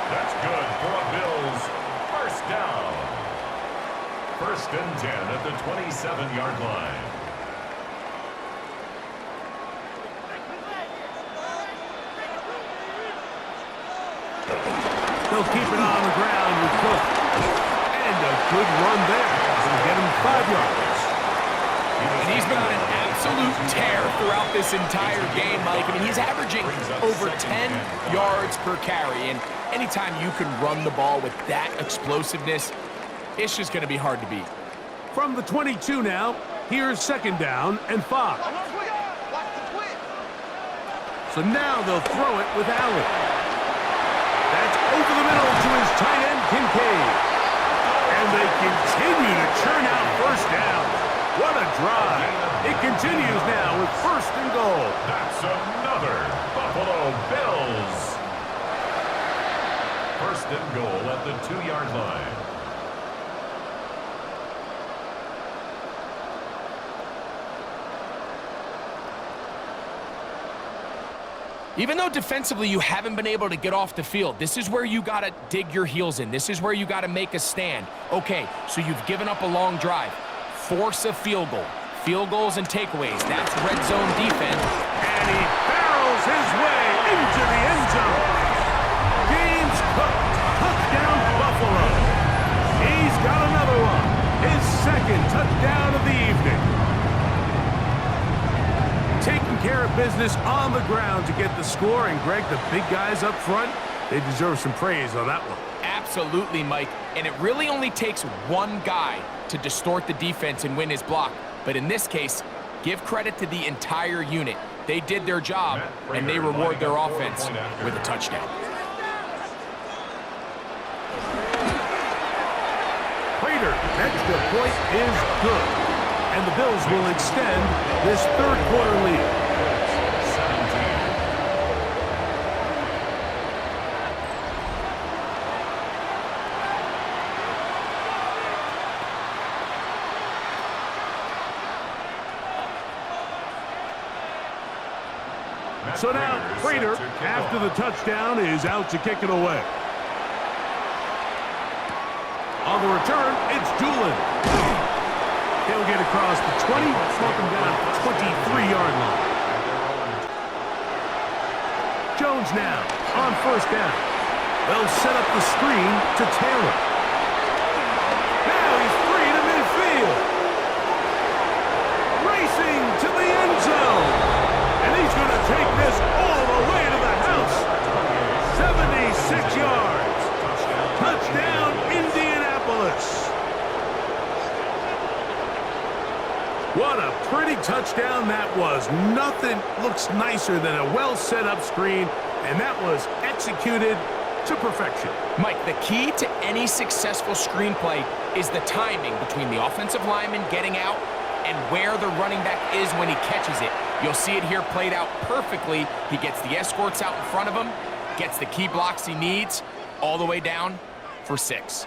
That's good for a Bills 1st down. 1st and 10 at the 27-yard line. They'll keep it on the ground with Cook. And a good run there. It'll get him 5 yards. And he's been on an absolute tear throughout this entire game, Mike. I mean, he's averaging over 10 yards per carry. And anytime you can run the ball with that explosiveness, it's just going to be hard to beat. From the 22 now, here's 2nd down and 5. So now they'll throw it with Allen. That's over the middle to his tight end, Kincaid. And they continue to churn out 1st down. What a drive. It continues now with 1st and goal. That's another Buffalo Bills. 1st and goal at the 2-yard line. Even though defensively you haven't been able to get off the field, this is where you got to dig your heels in. This is where you got to make a stand. Okay, so you've given up a long drive. Force a field goal. Field goals and takeaways. That's red zone defense. And he barrels his way into the end zone. Game's cooked. Touchdown, Buffalo. He's got another one. His second touchdown of the evening. Taking care of business on the ground to get the score. And, Greg, the big guys up front, they deserve some praise on that one. Absolutely, Mike. And it really only takes one guy to distort the defense and win his block. But in this case, give credit to the entire unit. They did their job, and they reward their offense with a touchdown. Prater, extra point is good. And the Bills will extend this third-quarter lead. So now, Prater, after the touchdown, is out to kick it away. On the return, it's Doolin. He'll get across the 20, knock him down at the 23-yard line. Jones now on first down. They'll set up the screen to Taylor. Now he's free to midfield. Racing to the end zone. And he's going to take this all the way to the house. 76 yards. Touchdown, Indianapolis. What a pretty touchdown that was. Nothing looks nicer than a well-set-up screen, and that was executed to perfection. Mike, the key to any successful screenplay is the timing between the offensive lineman getting out and where the running back is when he catches it. You'll see it here played out perfectly. He gets the escorts out in front of him, gets the key blocks he needs, all the way down for 6.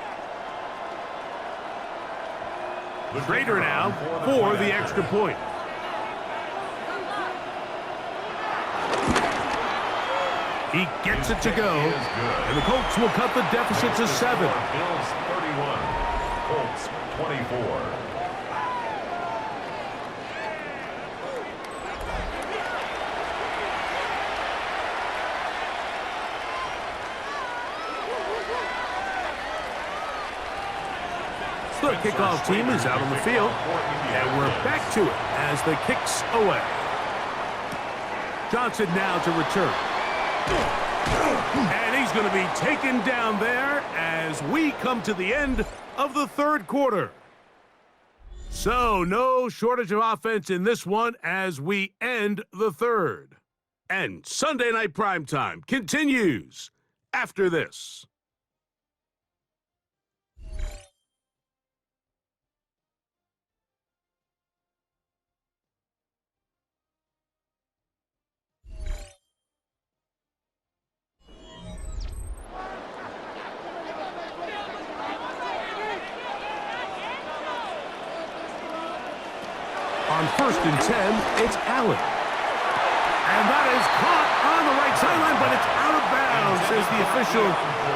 Prater now for the extra point. He gets it to go, and the Colts will cut the deficit to 7. Bills 31, Colts 24. The kickoff team is out on the field, and we're back to it as the kick's away. Johnson now to return. And he's going to be taken down there as we come to the end of the third quarter. So no shortage of offense in this one as we end the third. And Sunday Night Primetime continues after this. On 1st and 10, it's Allen. And that is caught on the right sideline, but it's out of bounds, says the official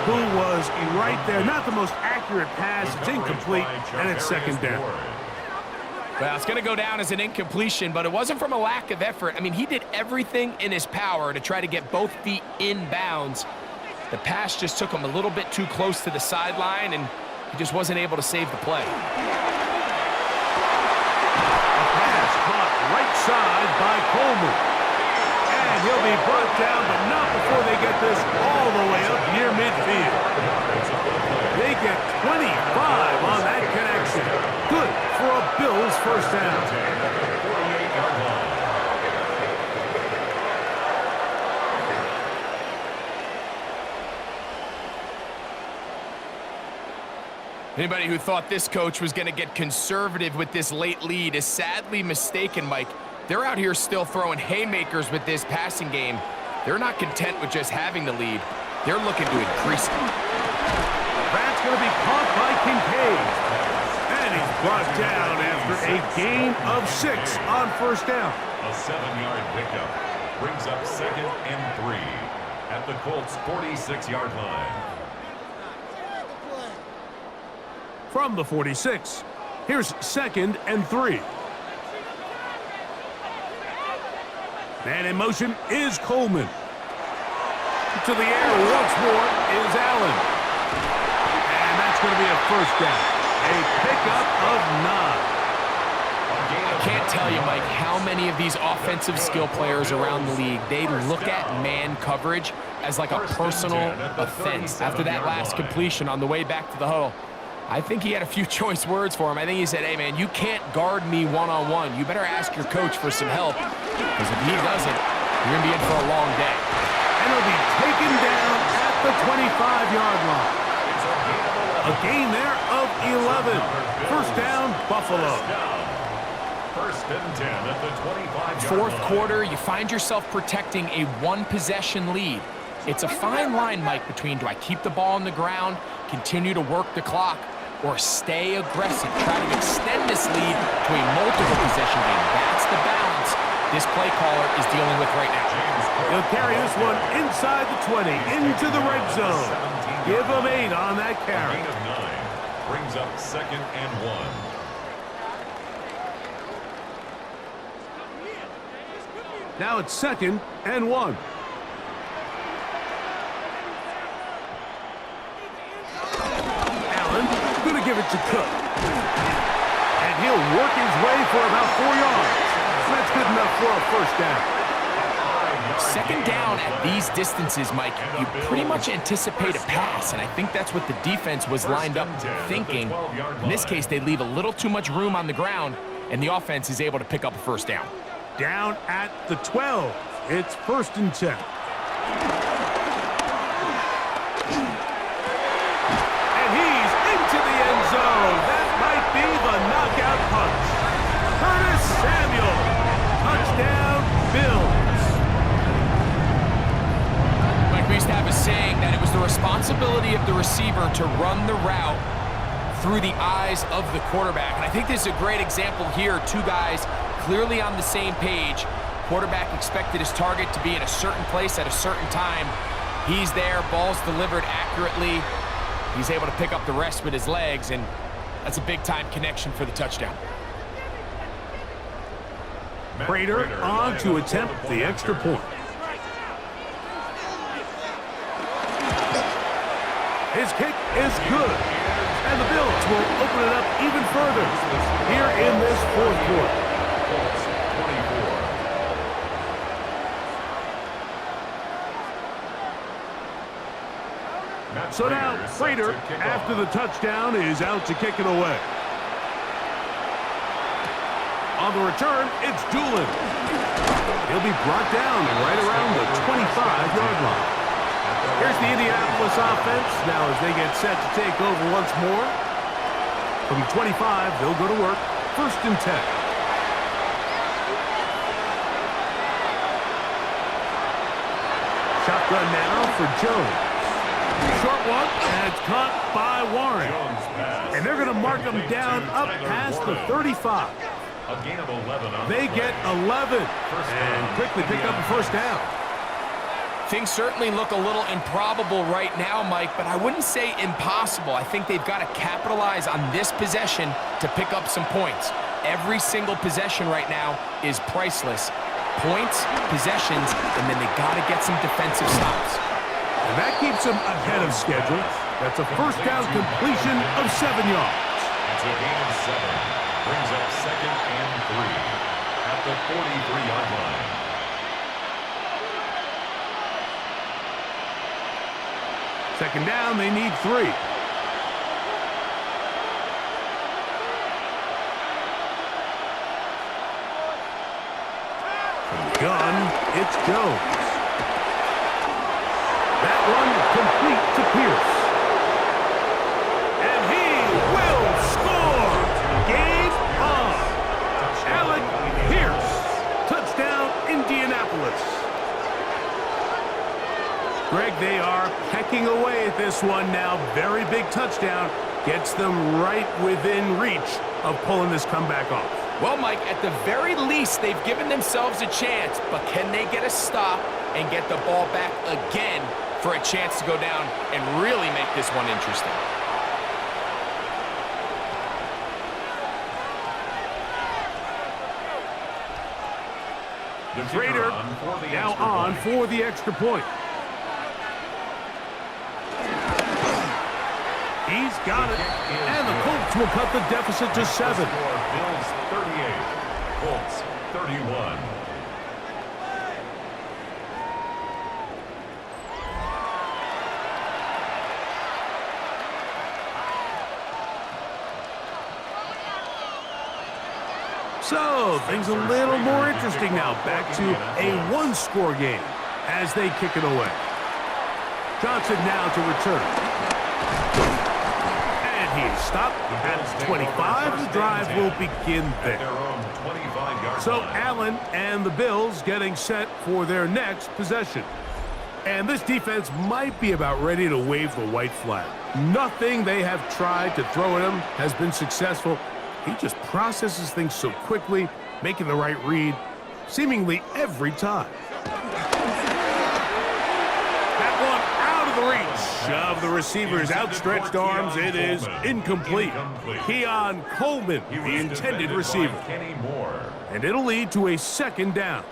who was right there. Not the most accurate pass. It's incomplete, and it's second down. Well, it's going to go down as an incompletion, but it wasn't from a lack of effort. I mean, he did everything in his power to try to get both feet in bounds. The pass just took him a little bit too close to the sideline, and he just wasn't able to save the play. Right side by Coleman. And he'll be brought down, but not before they get this all the way up near midfield. They get 25 on that connection. Good for a Bills first down. Anybody who thought this coach was going to get conservative with this late lead is sadly mistaken, Mike. They're out here still throwing haymakers with this passing game. They're not content with just having the lead. They're looking to increase it. That's going to be caught by Kincaid. And he's brought down after a gain of 6 on first down. A 7-yard pickup. Brings up 2nd and 3 at the Colts' 46-yard line. From the 46, here's 2nd and 3. Man in motion is Coleman. To the air once more is Allen. And that's going to be a first down. A pickup of 9. I can't tell you, Mike, how many of these offensive skill players around the league, they look at man coverage as like a personal offense. After that last completion on the way back to the huddle, I think he had a few choice words for him. I think he said, hey, man, you can't guard me one-on-one. You better ask your coach for some help, because if he doesn't, you're going to be in for a long day. And he'll be taken down at the 25-yard line. A gain there of 11. First down, Buffalo. 1st and 10 at the 25-yard Fourth line. quarter, you find yourself protecting a one-possession lead. It's a fine line, Mike, between do I keep the ball on the ground, continue to work the clock, or stay aggressive, try to extend this lead to a multiple possession game. That's the balance this play caller is dealing with right now. He'll carry this one inside the 20, into the red zone. Give him 8 on that carry. Gain of 9 brings up 2nd and 1. Now it's 2nd and 1. Allen going to give it to Cook. And he'll work his way for about 4 yards. That's good enough for a first down. Second down at these distances, Mike, you pretty much anticipate a pass, and I think that's what the defense was lined up thinking. In this case, they leave a little too much room on the ground, and the offense is able to pick up a first down. Down at the 12. It's 1st and 10. And he's into the end zone. That might be the knockout punch. Curtis Samuel. Touchdown, Bills. Mike, we used to have a saying that it was the responsibility of the receiver to run the route through the eyes of the quarterback. And I think this is a great example here. Two guys clearly on the same page. Quarterback expected his target to be in a certain place at a certain time. He's there, ball's delivered accurately. He's able to pick up the rest with his legs, and that's a big-time connection for the touchdown. Prater on to attempt the extra point. His kick is good. And the Bills will open it up even further here in this fourth quarter. So now, Prater, after the touchdown, is out to kick it away. On the return, it's Doolin. He'll be brought down right around the 25-yard line. Here's the Indianapolis offense now as they get set to take over once more. From 25, they'll go to work. 1st and 10. Shotgun now for Jones. Short one, and it's caught by Warren. And they're going to mark him down up past the 35. A gain of 11. They get 11 and quickly pick up a first down. Things certainly look a little improbable right now, Mike, but I wouldn't say impossible. I think they've got to capitalize on this possession to pick up some points. Every single possession right now is priceless. Points, possessions, and then they got to get some defensive stops. And that keeps them ahead of schedule. That's a first down completion of 7 yards. It's a gain of 7. Brings up 2nd and 3 at the 43-yard line. Second down, they need 3. From the gun, it's Jones. That one complete to Pierce. And he will score! Game on! Alec Pierce. Touchdown, Indianapolis. Greg, they are pecking away at this one now. Very big touchdown. Gets them right within reach of pulling this comeback off. Well, Mike, at the very least, they've given themselves a chance, but can they get a stop and get the ball back again for a chance to go down and really make this one interesting? Schrader now on for the extra point. He's got it, and the Colts will cut the deficit to 7. Bills 38, Colts 31. So, things a little more interesting now. Back to a one-score game as they kick it away. Johnson now to return. And he is stopped at 25. The drive will begin there. So, Allen and the Bills getting set for their next possession. And this defense might be about ready to wave the white flag. Nothing they have tried to throw at him has been successful. He just processes things so quickly, making the right read, seemingly every time. That one out of the reach of the receiver's outstretched arms. It is incomplete. Keon Coleman, the intended receiver. And it'll lead to a second down.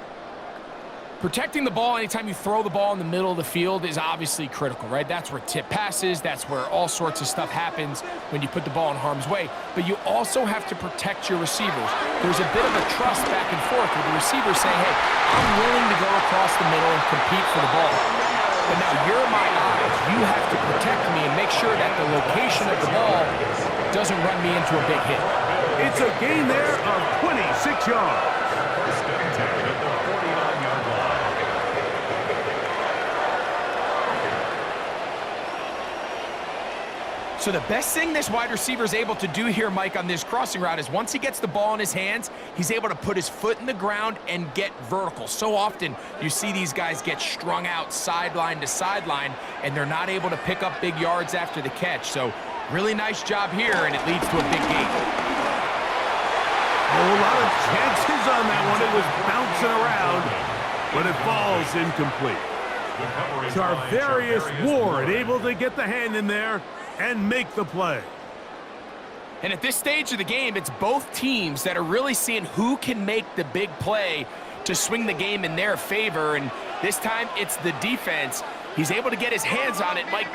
Protecting the ball anytime you throw the ball in the middle of the field is obviously critical, right? That's where tip passes, that's where all sorts of stuff happens when you put the ball in harm's way. But you also have to protect your receivers. There's a bit of a trust back and forth with the receiver saying, hey, I'm willing to go across the middle and compete for the ball. But now you're my eyes. You have to protect me and make sure that the location of the ball doesn't run me into a big hit. It's a gain there of 26 yards. So the best thing this wide receiver is able to do here, Mike, on this crossing route is once he gets the ball in his hands, he's able to put his foot in the ground and get vertical. So often you see these guys get strung out sideline to sideline, and they're not able to pick up big yards after the catch. So really nice job here, and it leads to a big gain. A lot of chances on that one. It was bouncing around, but it falls incomplete. Charvarius Ward able to get the hand in there and make the play. And at this stage of the game, it's both teams that are really seeing who can make the big play to swing the game in their favor. And this time, it's the defense. He's able to get his hands on it. Mike,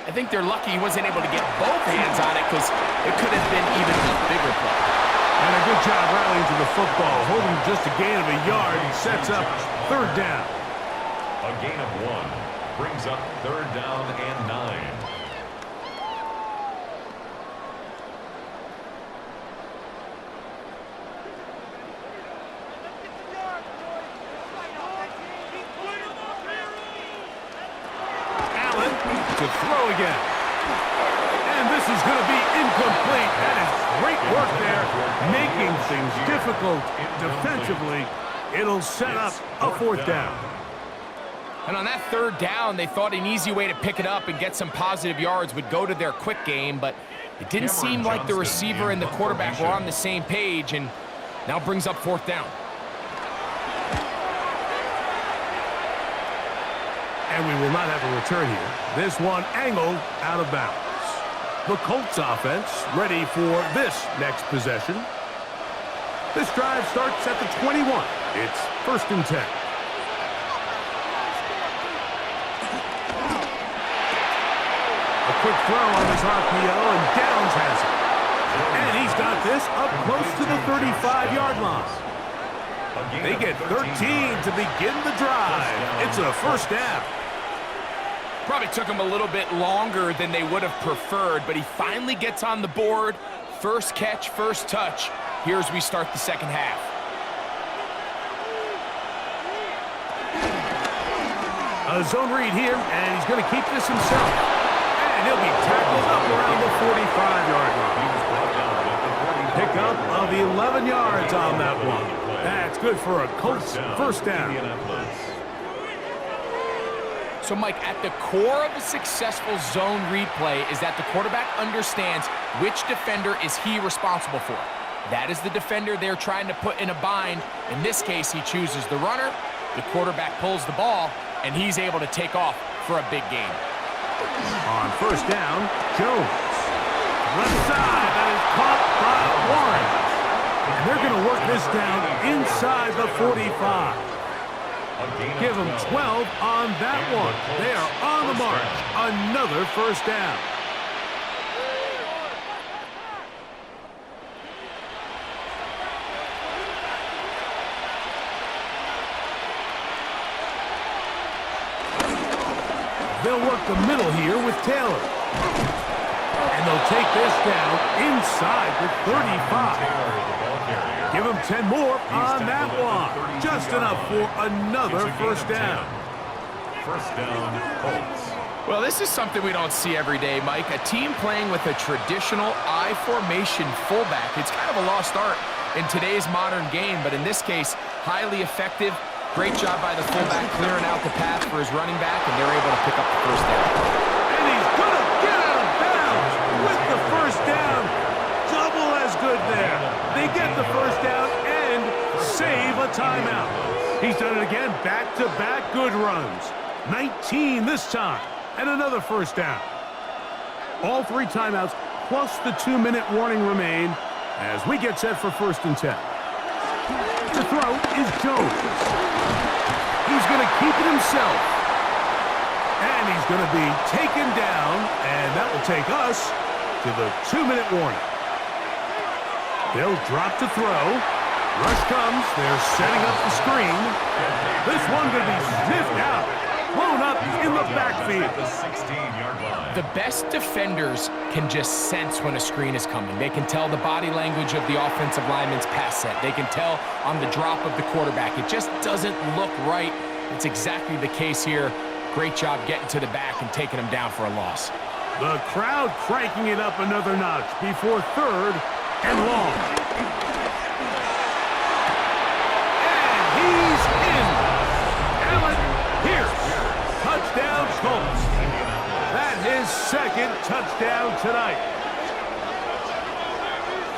I think they're lucky he wasn't able to get both hands on it because it could have been even a bigger play. And a good job rallying to the football, holding just a gain of a yard. He sets up third down. A gain of 1 brings up third down and 9. To throw again. And this is going to be incomplete. That is great work there, making things difficult defensively. It'll set up a fourth down. And on that third down, they thought an easy way to pick it up and get some positive yards would go to their quick game, but it didn't seem like the receiver and the quarterback were on the same page, and now brings up fourth down. And we will not have a return here. This one angled out of bounds. The Colts offense ready for this next possession. This drive starts at the 21. It's 1st and 10. A quick throw on this RPO, and Downs has it. And he's got this up close to the 35-yard line. They get 13 to begin the drive. It's a first down. Probably took him a little bit longer than they would have preferred, but he finally gets on the board. First catch, first touch. Here as we start the second half. A zone read here, and he's going to keep this himself. And he'll be tackled up around the 45-yard line. Pickup of 11 yards on that one. That's good for a Colts first down. So, Mike, at the core of a successful zone read play is that the quarterback understands which defender is he responsible for. That is the defender they're trying to put in a bind. In this case, he chooses the runner. The quarterback pulls the ball, and he's able to take off for a big gain. On first down, Jones. Left side, that is caught by Warren. And they're going to work this down inside the 45. Give them 12 on that one. They are on the march. Another first down. They'll work the middle here with Taylor. And they'll take this down inside the 35. Give them 10 more on that one. Just enough for another first down. First down, Colts. Well, this is something we don't see every day, Mike. A team playing with a traditional I formation fullback. It's kind of a lost art in today's modern game, but in this case, highly effective. Great job by the fullback clearing out the path for his running back, and they're able to pick up the first down. And he's going to get out of bounds with the first down. Double as good there. They get the first down and save a timeout. He's done it again, back-to-back good runs. 19 this time, and another first down. All 3 timeouts plus the 2-minute warning remain as we get set for 1st and 10. To throw is Jones. He's going to keep it himself. And he's going to be taken down, and that will take us to the 2-minute warning. They'll drop to throw. Rush comes. They're setting up the screen. This one going to be sniffed out. Blown up in the backfield. The 16-yard line. The best defenders can just sense when a screen is coming. They can tell the body language of the offensive lineman's pass set. They can tell on the drop of the quarterback. It just doesn't look right. It's exactly the case here. Great job getting to the back and taking him down for a loss. The crowd cranking it up another notch before 3rd and long. And he's in. Allen Pierce. Touchdown, Colts. That's his 2nd touchdown tonight.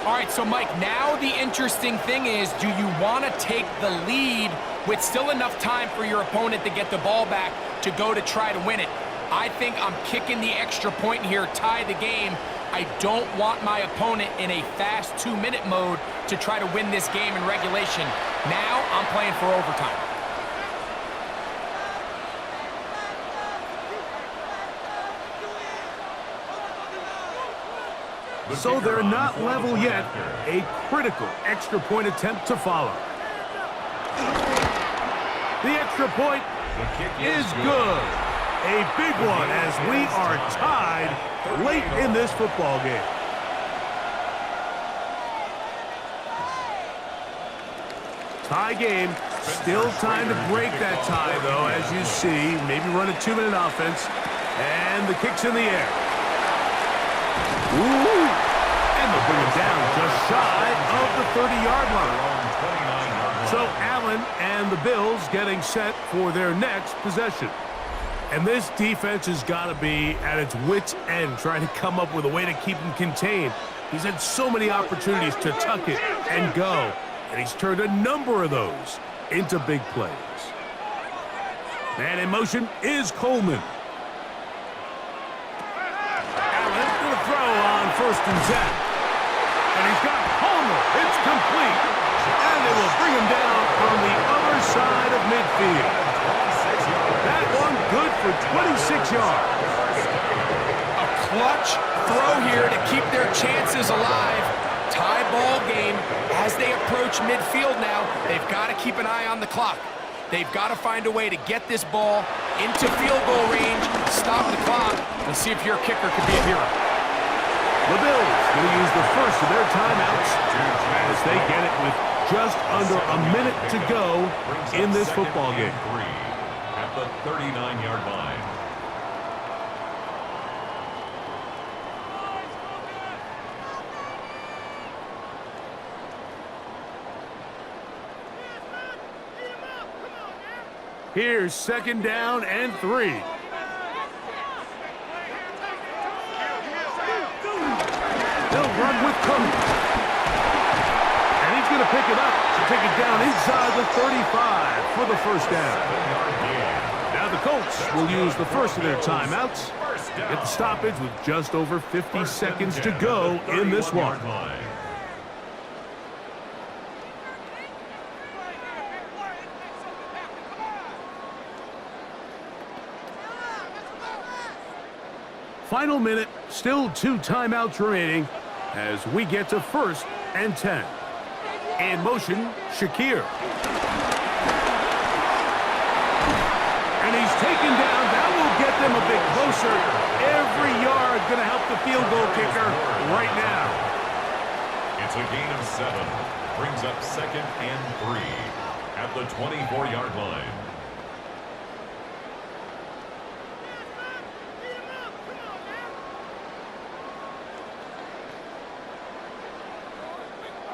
All right, so Mike, now the interesting thing is, do you want to take the lead with still enough time for your opponent to get the ball back to go to try to win it? I think I'm kicking the extra point here, tie the game. I don't want my opponent in a fast 2-minute mode to try to win this game in regulation. Now I'm playing for overtime. So they're not level yet. A critical extra point attempt to follow. The extra point is good. A big one as we are tied late in this football game. Tie game. Still time to break that tie, though, as you see. Maybe run a 2-minute offense. And the kick's in the air. Ooh! And they'll bring him down just shy of the 30-yard line. So Allen and the Bills getting set for their next possession. And this defense has got to be at its wits' end, trying to come up with a way to keep him contained. He's had so many opportunities to tuck it and go, and he's turned a number of those into big plays. And in motion is Coleman. Allen to throw on 1st and 10. And he's got Palmer. It's complete. And they will bring him down on the other side of midfield. That one good for 26 yards. A clutch throw here to keep their chances alive. Tie ball game as they approach midfield now. They've got to keep an eye on the clock. They've got to find a way to get this ball into field goal range, stop the clock, and see if your kicker could be a hero. The Bills will use the first of their timeouts as they get it with just under a minute to go in this football game. At the 39-yard line. Here's 2nd down and 3. They'll run with Coleman. pick it up to take it down inside the 35 for the first down. Now the Colts will use the first of their timeouts. Get the stoppage with just over 50 seconds to go in this one. Final minute, still 2 timeouts remaining as we get to 1st and 10. In motion, Shakir. And he's taken down. That will get them a bit closer. Every yard going to help the field goal kicker right now. It's a gain of 7. Brings up 2nd and 3 at the 24-yard line.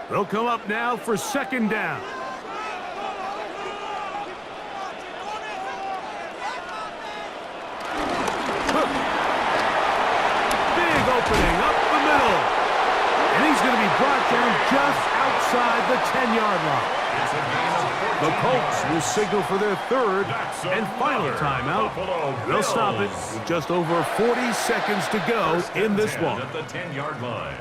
They'll come up now for 2nd down. Big opening up the middle. And he's going to be brought down just outside the 10-yard line. The Colts will signal for their 3rd and final timeout. They'll stop it with just over 40 seconds to go in this one. At the 10-yard line.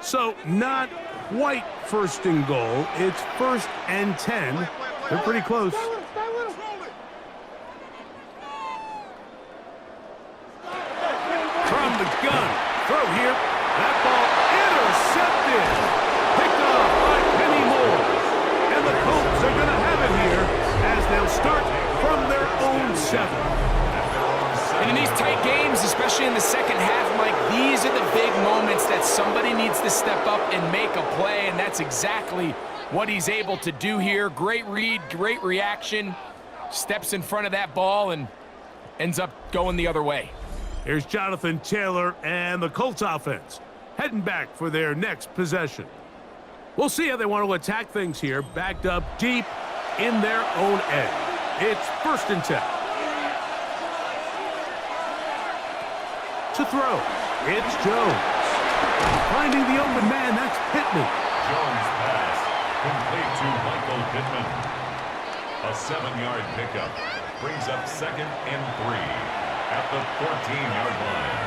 So not quite 1st and goal. It's 1st and 10. They're pretty close. From the gun. Throw here. That ball intercepted. Picked off by Penny Moore. And the Colts are going to have it here as they'll start from their own 7. And in these tight games, especially in the second half, Mike, these are the big moments that somebody needs to step up and make a play, and that's exactly what he's able to do here. Great read, great reaction, steps in front of that ball and ends up going the other way. Here's Jonathan Taylor and the Colts offense heading back for their next possession. We'll see how they want to attack things here, backed up deep in their own end. It's 1st and 10. To throw, it's Jones. Finding the open man, that's Pittman. Jones pass, complete to Michael Pittman. A 7-yard pickup brings up 2nd and 3 at the 14-yard line.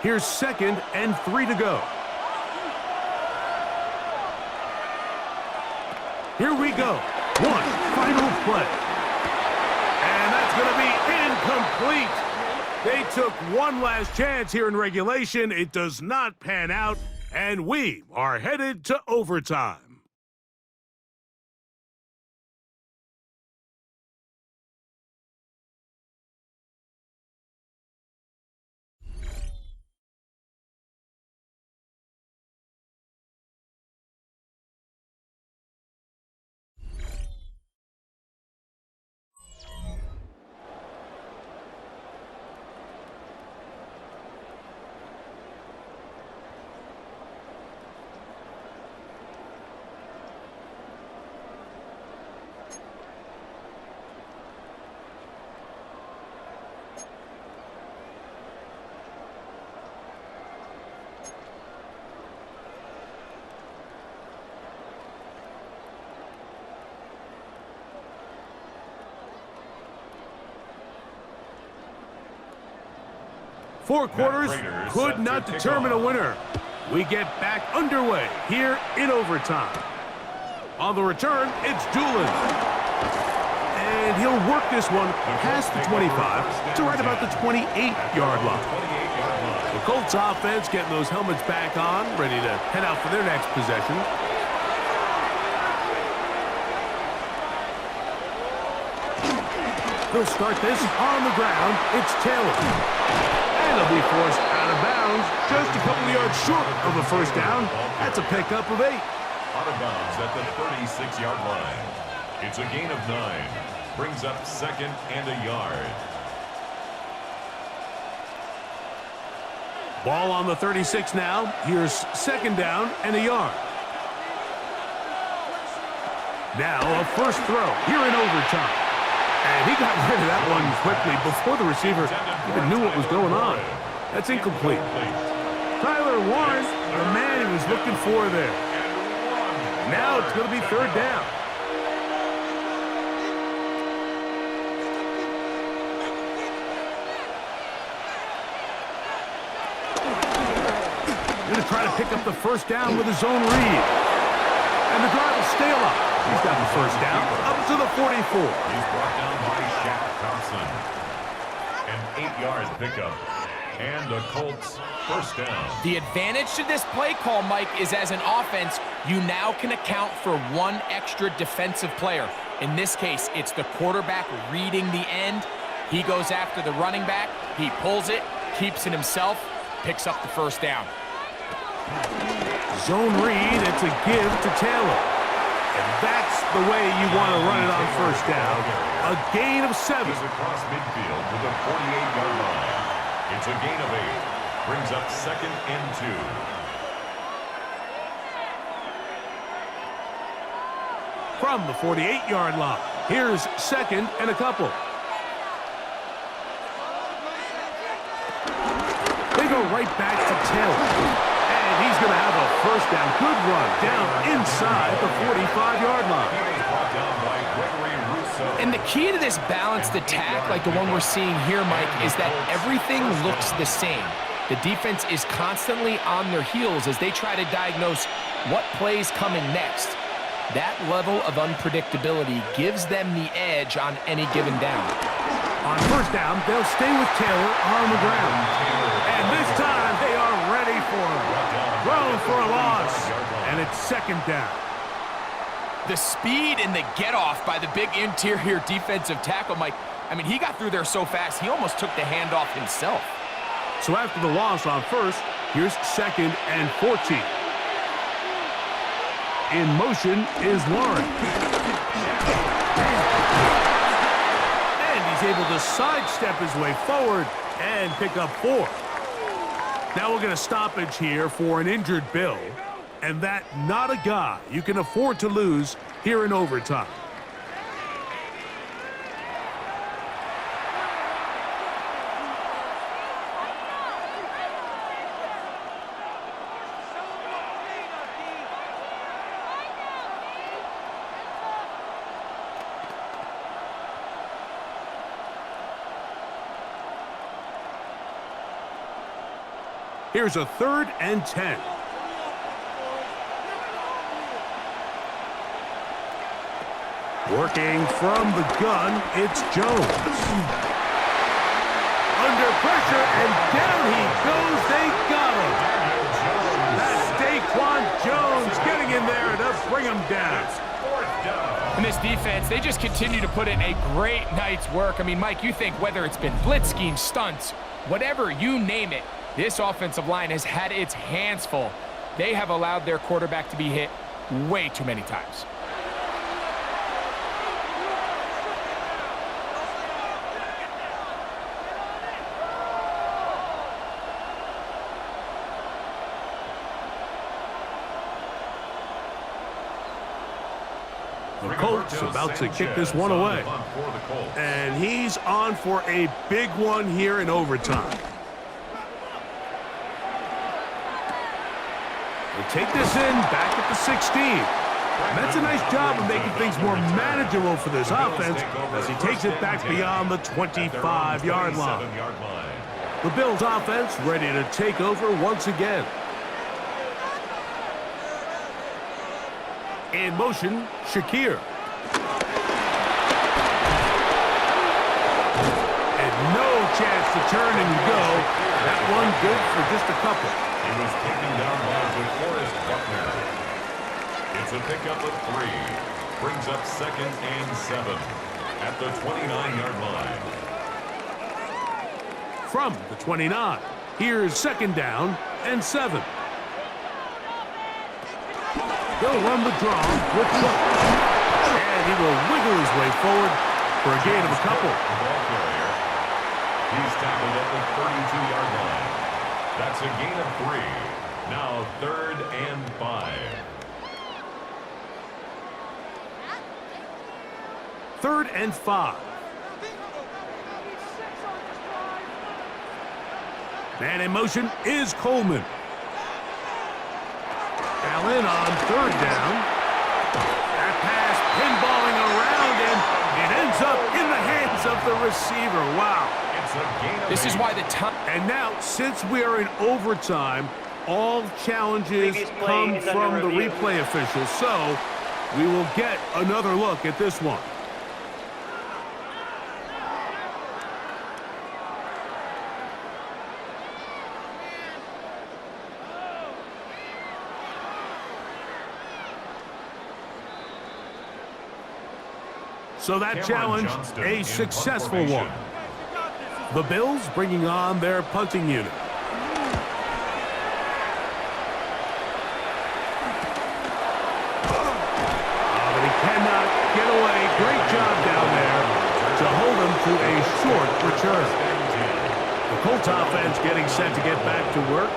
Here's 2nd and 3 to go. Here we go. One final play. And that's going to be incomplete. They took one last chance here in regulation. It does not pan out, and we are headed to overtime. Four quarters could not determine a winner. We get back underway here in overtime. On the return, it's Doolin. And he'll work this one past the 25 to right about the 28-yard line. The Colts offense getting those helmets back on, ready to head out for their next possession. They'll start this on the ground. It's Taylor. And he'll be forced out of bounds, just a couple of yards short of a first down. That's a pickup of 8. Out of bounds at the 36-yard line. It's a gain of 9. Brings up 2nd and a yard. Ball on the 36 now. Here's second down and a yard. Now a first throw here in overtime. And he got rid of that one quickly before the receiver even knew what was going on. That's incomplete. Tyler Warren, the man he was looking for there. Now it's going to be third down. Going to try to pick up the first down with a zone read. And the drive will stay alive. He's got the first down up to the 44. He's brought down by Shaq Thompson. An 8-yard pickup. And the Colts first down. The advantage to this play call, Mike, is as an offense, you now can account for one extra defensive player. In this case, it's the quarterback reading the end. He goes after the running back. He pulls it, keeps it himself, picks up the first down. Zone read, it's a give to Taylor. And that's the way you want to run it on first down. A gain of 7. He's across midfield to the 48-yard line. It's a gain of 8. Brings up second and 2. From the 48-yard line, here's second and a couple. They go right back to Taylor. And he's going to have a first down. Good run down inside the 45-yard line. And the key to this balanced attack, like the one we're seeing here, Mike, is that everything looks the same. The defense is constantly on their heels as they try to diagnose what play's coming next. That level of unpredictability gives them the edge on any given down. On first down, they'll stay with Taylor on the ground. And this time, they are ready for him. Thrown for a loss. And it's second down. The speed and the get-off by the big interior defensive tackle, Mike, I mean, he got through there so fast, he almost took the handoff himself. So after the loss on first, here's second and 14. In motion is Warren. And he's able to sidestep his way forward and pick up 4. Now we're going to stoppage here for an injured Bill. And that not a guy you can afford to lose here in overtime. Here's a 3rd and 10. Working from the gun, it's Jones. Under pressure, and down he goes. They got him. That's Daquan Jones getting in there to bring him down. And this defense, they just continue to put in a great night's work. I mean, Mike, you think whether it's been blitz scheme, stunts, whatever you name it, this offensive line has had its hands full. They have allowed their quarterback to be hit way too many times. The Colts about to kick this one away. And he's on for a big one here in overtime. They take this in back at the 16. And that's a nice job of making things more manageable for this offense as he takes it back beyond the 25-yard line. The Bills offense ready to take over once again. In motion, Shakir. And no chance to turn and go. That one good for just a couple. He was taken down by DeForest Buckner. It's a pickup of 3. Brings up second and 7 at the 29-yard line. From the 29, here's second down and 7. They'll run the draw with Cook. And he will wiggle his way forward for a gain of a couple. Ball carrier. He's tackled at the 32-yard line. That's a gain of 3. Now 3rd and 5. 3rd and 5. Man in motion is Coleman. Allen on 3rd down. That pass pinballing around, and it ends up in the hands of the receiver. Wow. This is why the time. And now, since we are in overtime, all challenges come from the replay officials. So we will get another look at this one. So that challenge, a successful one. The Bills bringing on their punting unit. But he cannot get away. Great job down there to hold him to a short return. The Colts offense getting set to get back to work.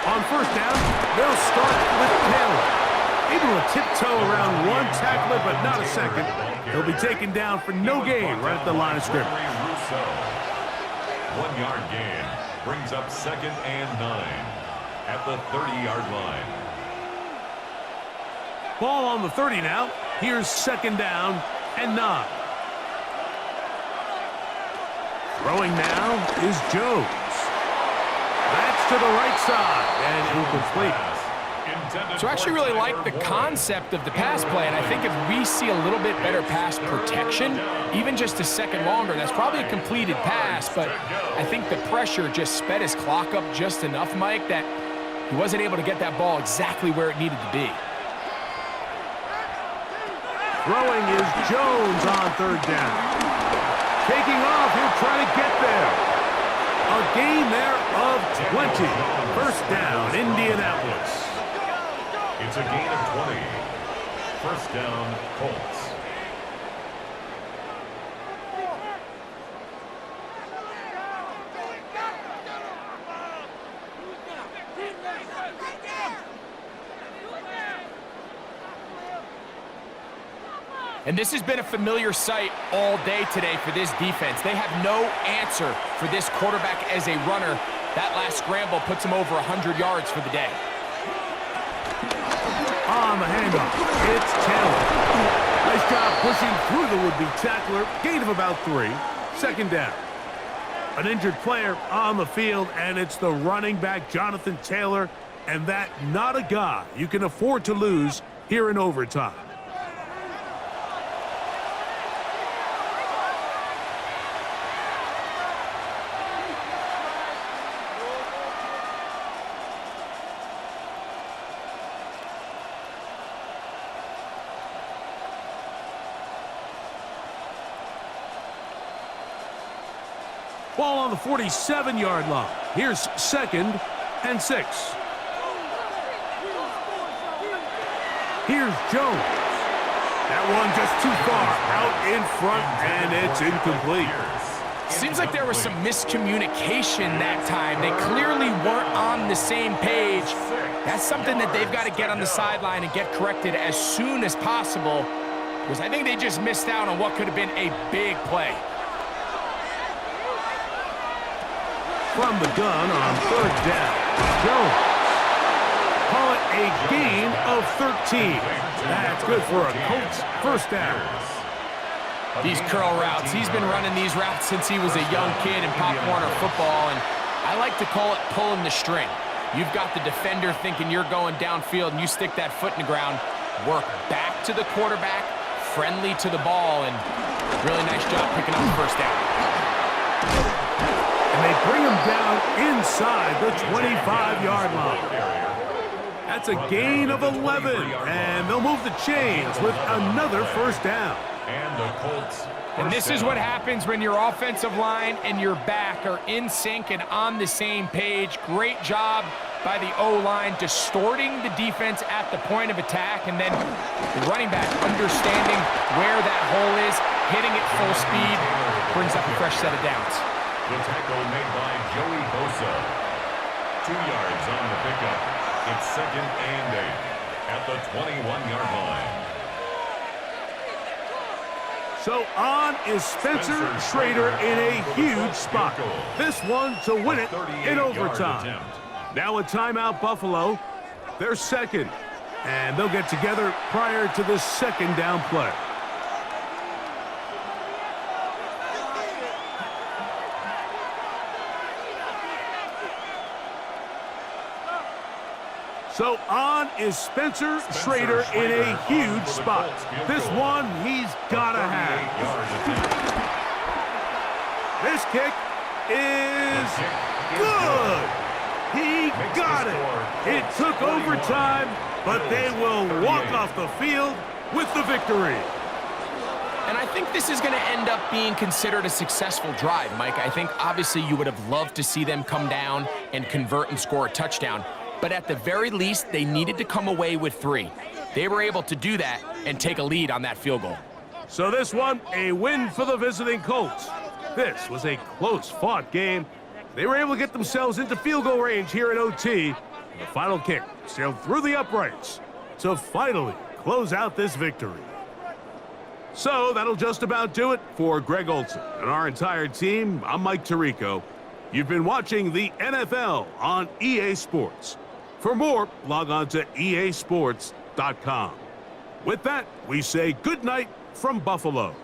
On 1st down, they'll start with Taylor. Able to tiptoe around one tackler, but not a second. He'll be taken down for no gain right at the line of scrimmage. 1-yard gain brings up 2nd and 9 at the 30-yard line. Ball on the 30 now. Here's 2nd down and 9. Throwing now is Jones. That's to the right side and incomplete. So I actually really like the concept of the pass play, and I think if we see a little bit better pass protection, even just a second longer, that's probably a completed pass, but I think the pressure just sped his clock up just enough, Mike, that he wasn't able to get that ball exactly where it needed to be. Throwing is Jones on 3rd down. Taking off, he'll try to get there. A gain there of 20. 1st down, Indianapolis. It's a gain of 20. 1st down, Colts. And this has been a familiar sight all day today for this defense. They have no answer for this quarterback as a runner. That last scramble puts him over 100 yards for the day. On the handoff, it's Taylor. Nice job pushing through the would-be tackler. Gain of about 3. 2nd down. An injured player on the field, and it's the running back, Jonathan Taylor, and that not a guy you can afford to lose here in overtime. Ball on the 47-yard line. Here's 2nd and 6. Here's Jones. That one just too far out in front, and it's incomplete. Seems like there was some miscommunication that time. They clearly weren't on the same page. That's something that they've got to get on the sideline and get corrected as soon as possible, because I think they just missed out on what could have been a big play. From the gun on 3rd down, Jones. Call it a gain of 13. That's good for a Colts 1st down. These curl routes, he's been running these routes since he was a young kid in Pop Warner football, and I like to call it pulling the string. You've got the defender thinking you're going downfield, and you stick that foot in the ground, work back to the quarterback, friendly to the ball, and really nice job picking up the 1st down. And they bring him down inside the 25-yard line. That's a gain of 11, and they'll move the chains with another 1st down. And the Colts. And this is what happens when your offensive line and your back are in sync and on the same page. Great job by the O-line, distorting the defense at the point of attack, and then the running back understanding where that hole is, hitting it full speed, brings up a fresh set of downs. The tackle made by Joey Bosa. 2 yards on the pickup. It's 2nd and 8 at the 21-yard line. So on is Spencer Schrader in a huge spot. This one to win it in overtime. Now a timeout, Buffalo. They're second, and they'll get together prior to this 2nd down play. So on is Spencer Schrader in a huge spot. This one he's got to have. This kick is good. He got it. It took overtime, but they will walk off the field with the victory. And I think this is going to end up being considered a successful drive, Mike. I think obviously you would have loved to see them come down and convert and score a touchdown. But at the very least, they needed to come away with 3. They were able to do that and take a lead on that field goal. So this one, a win for the visiting Colts. This was a close-fought game. They were able to get themselves into field goal range here in OT. The final kick sailed through the uprights to finally close out this victory. So that'll just about do it for Greg Olson and our entire team. I'm Mike Tirico. You've been watching the NFL on EA Sports. For more, log on to easports.com. With that, we say good night from Buffalo.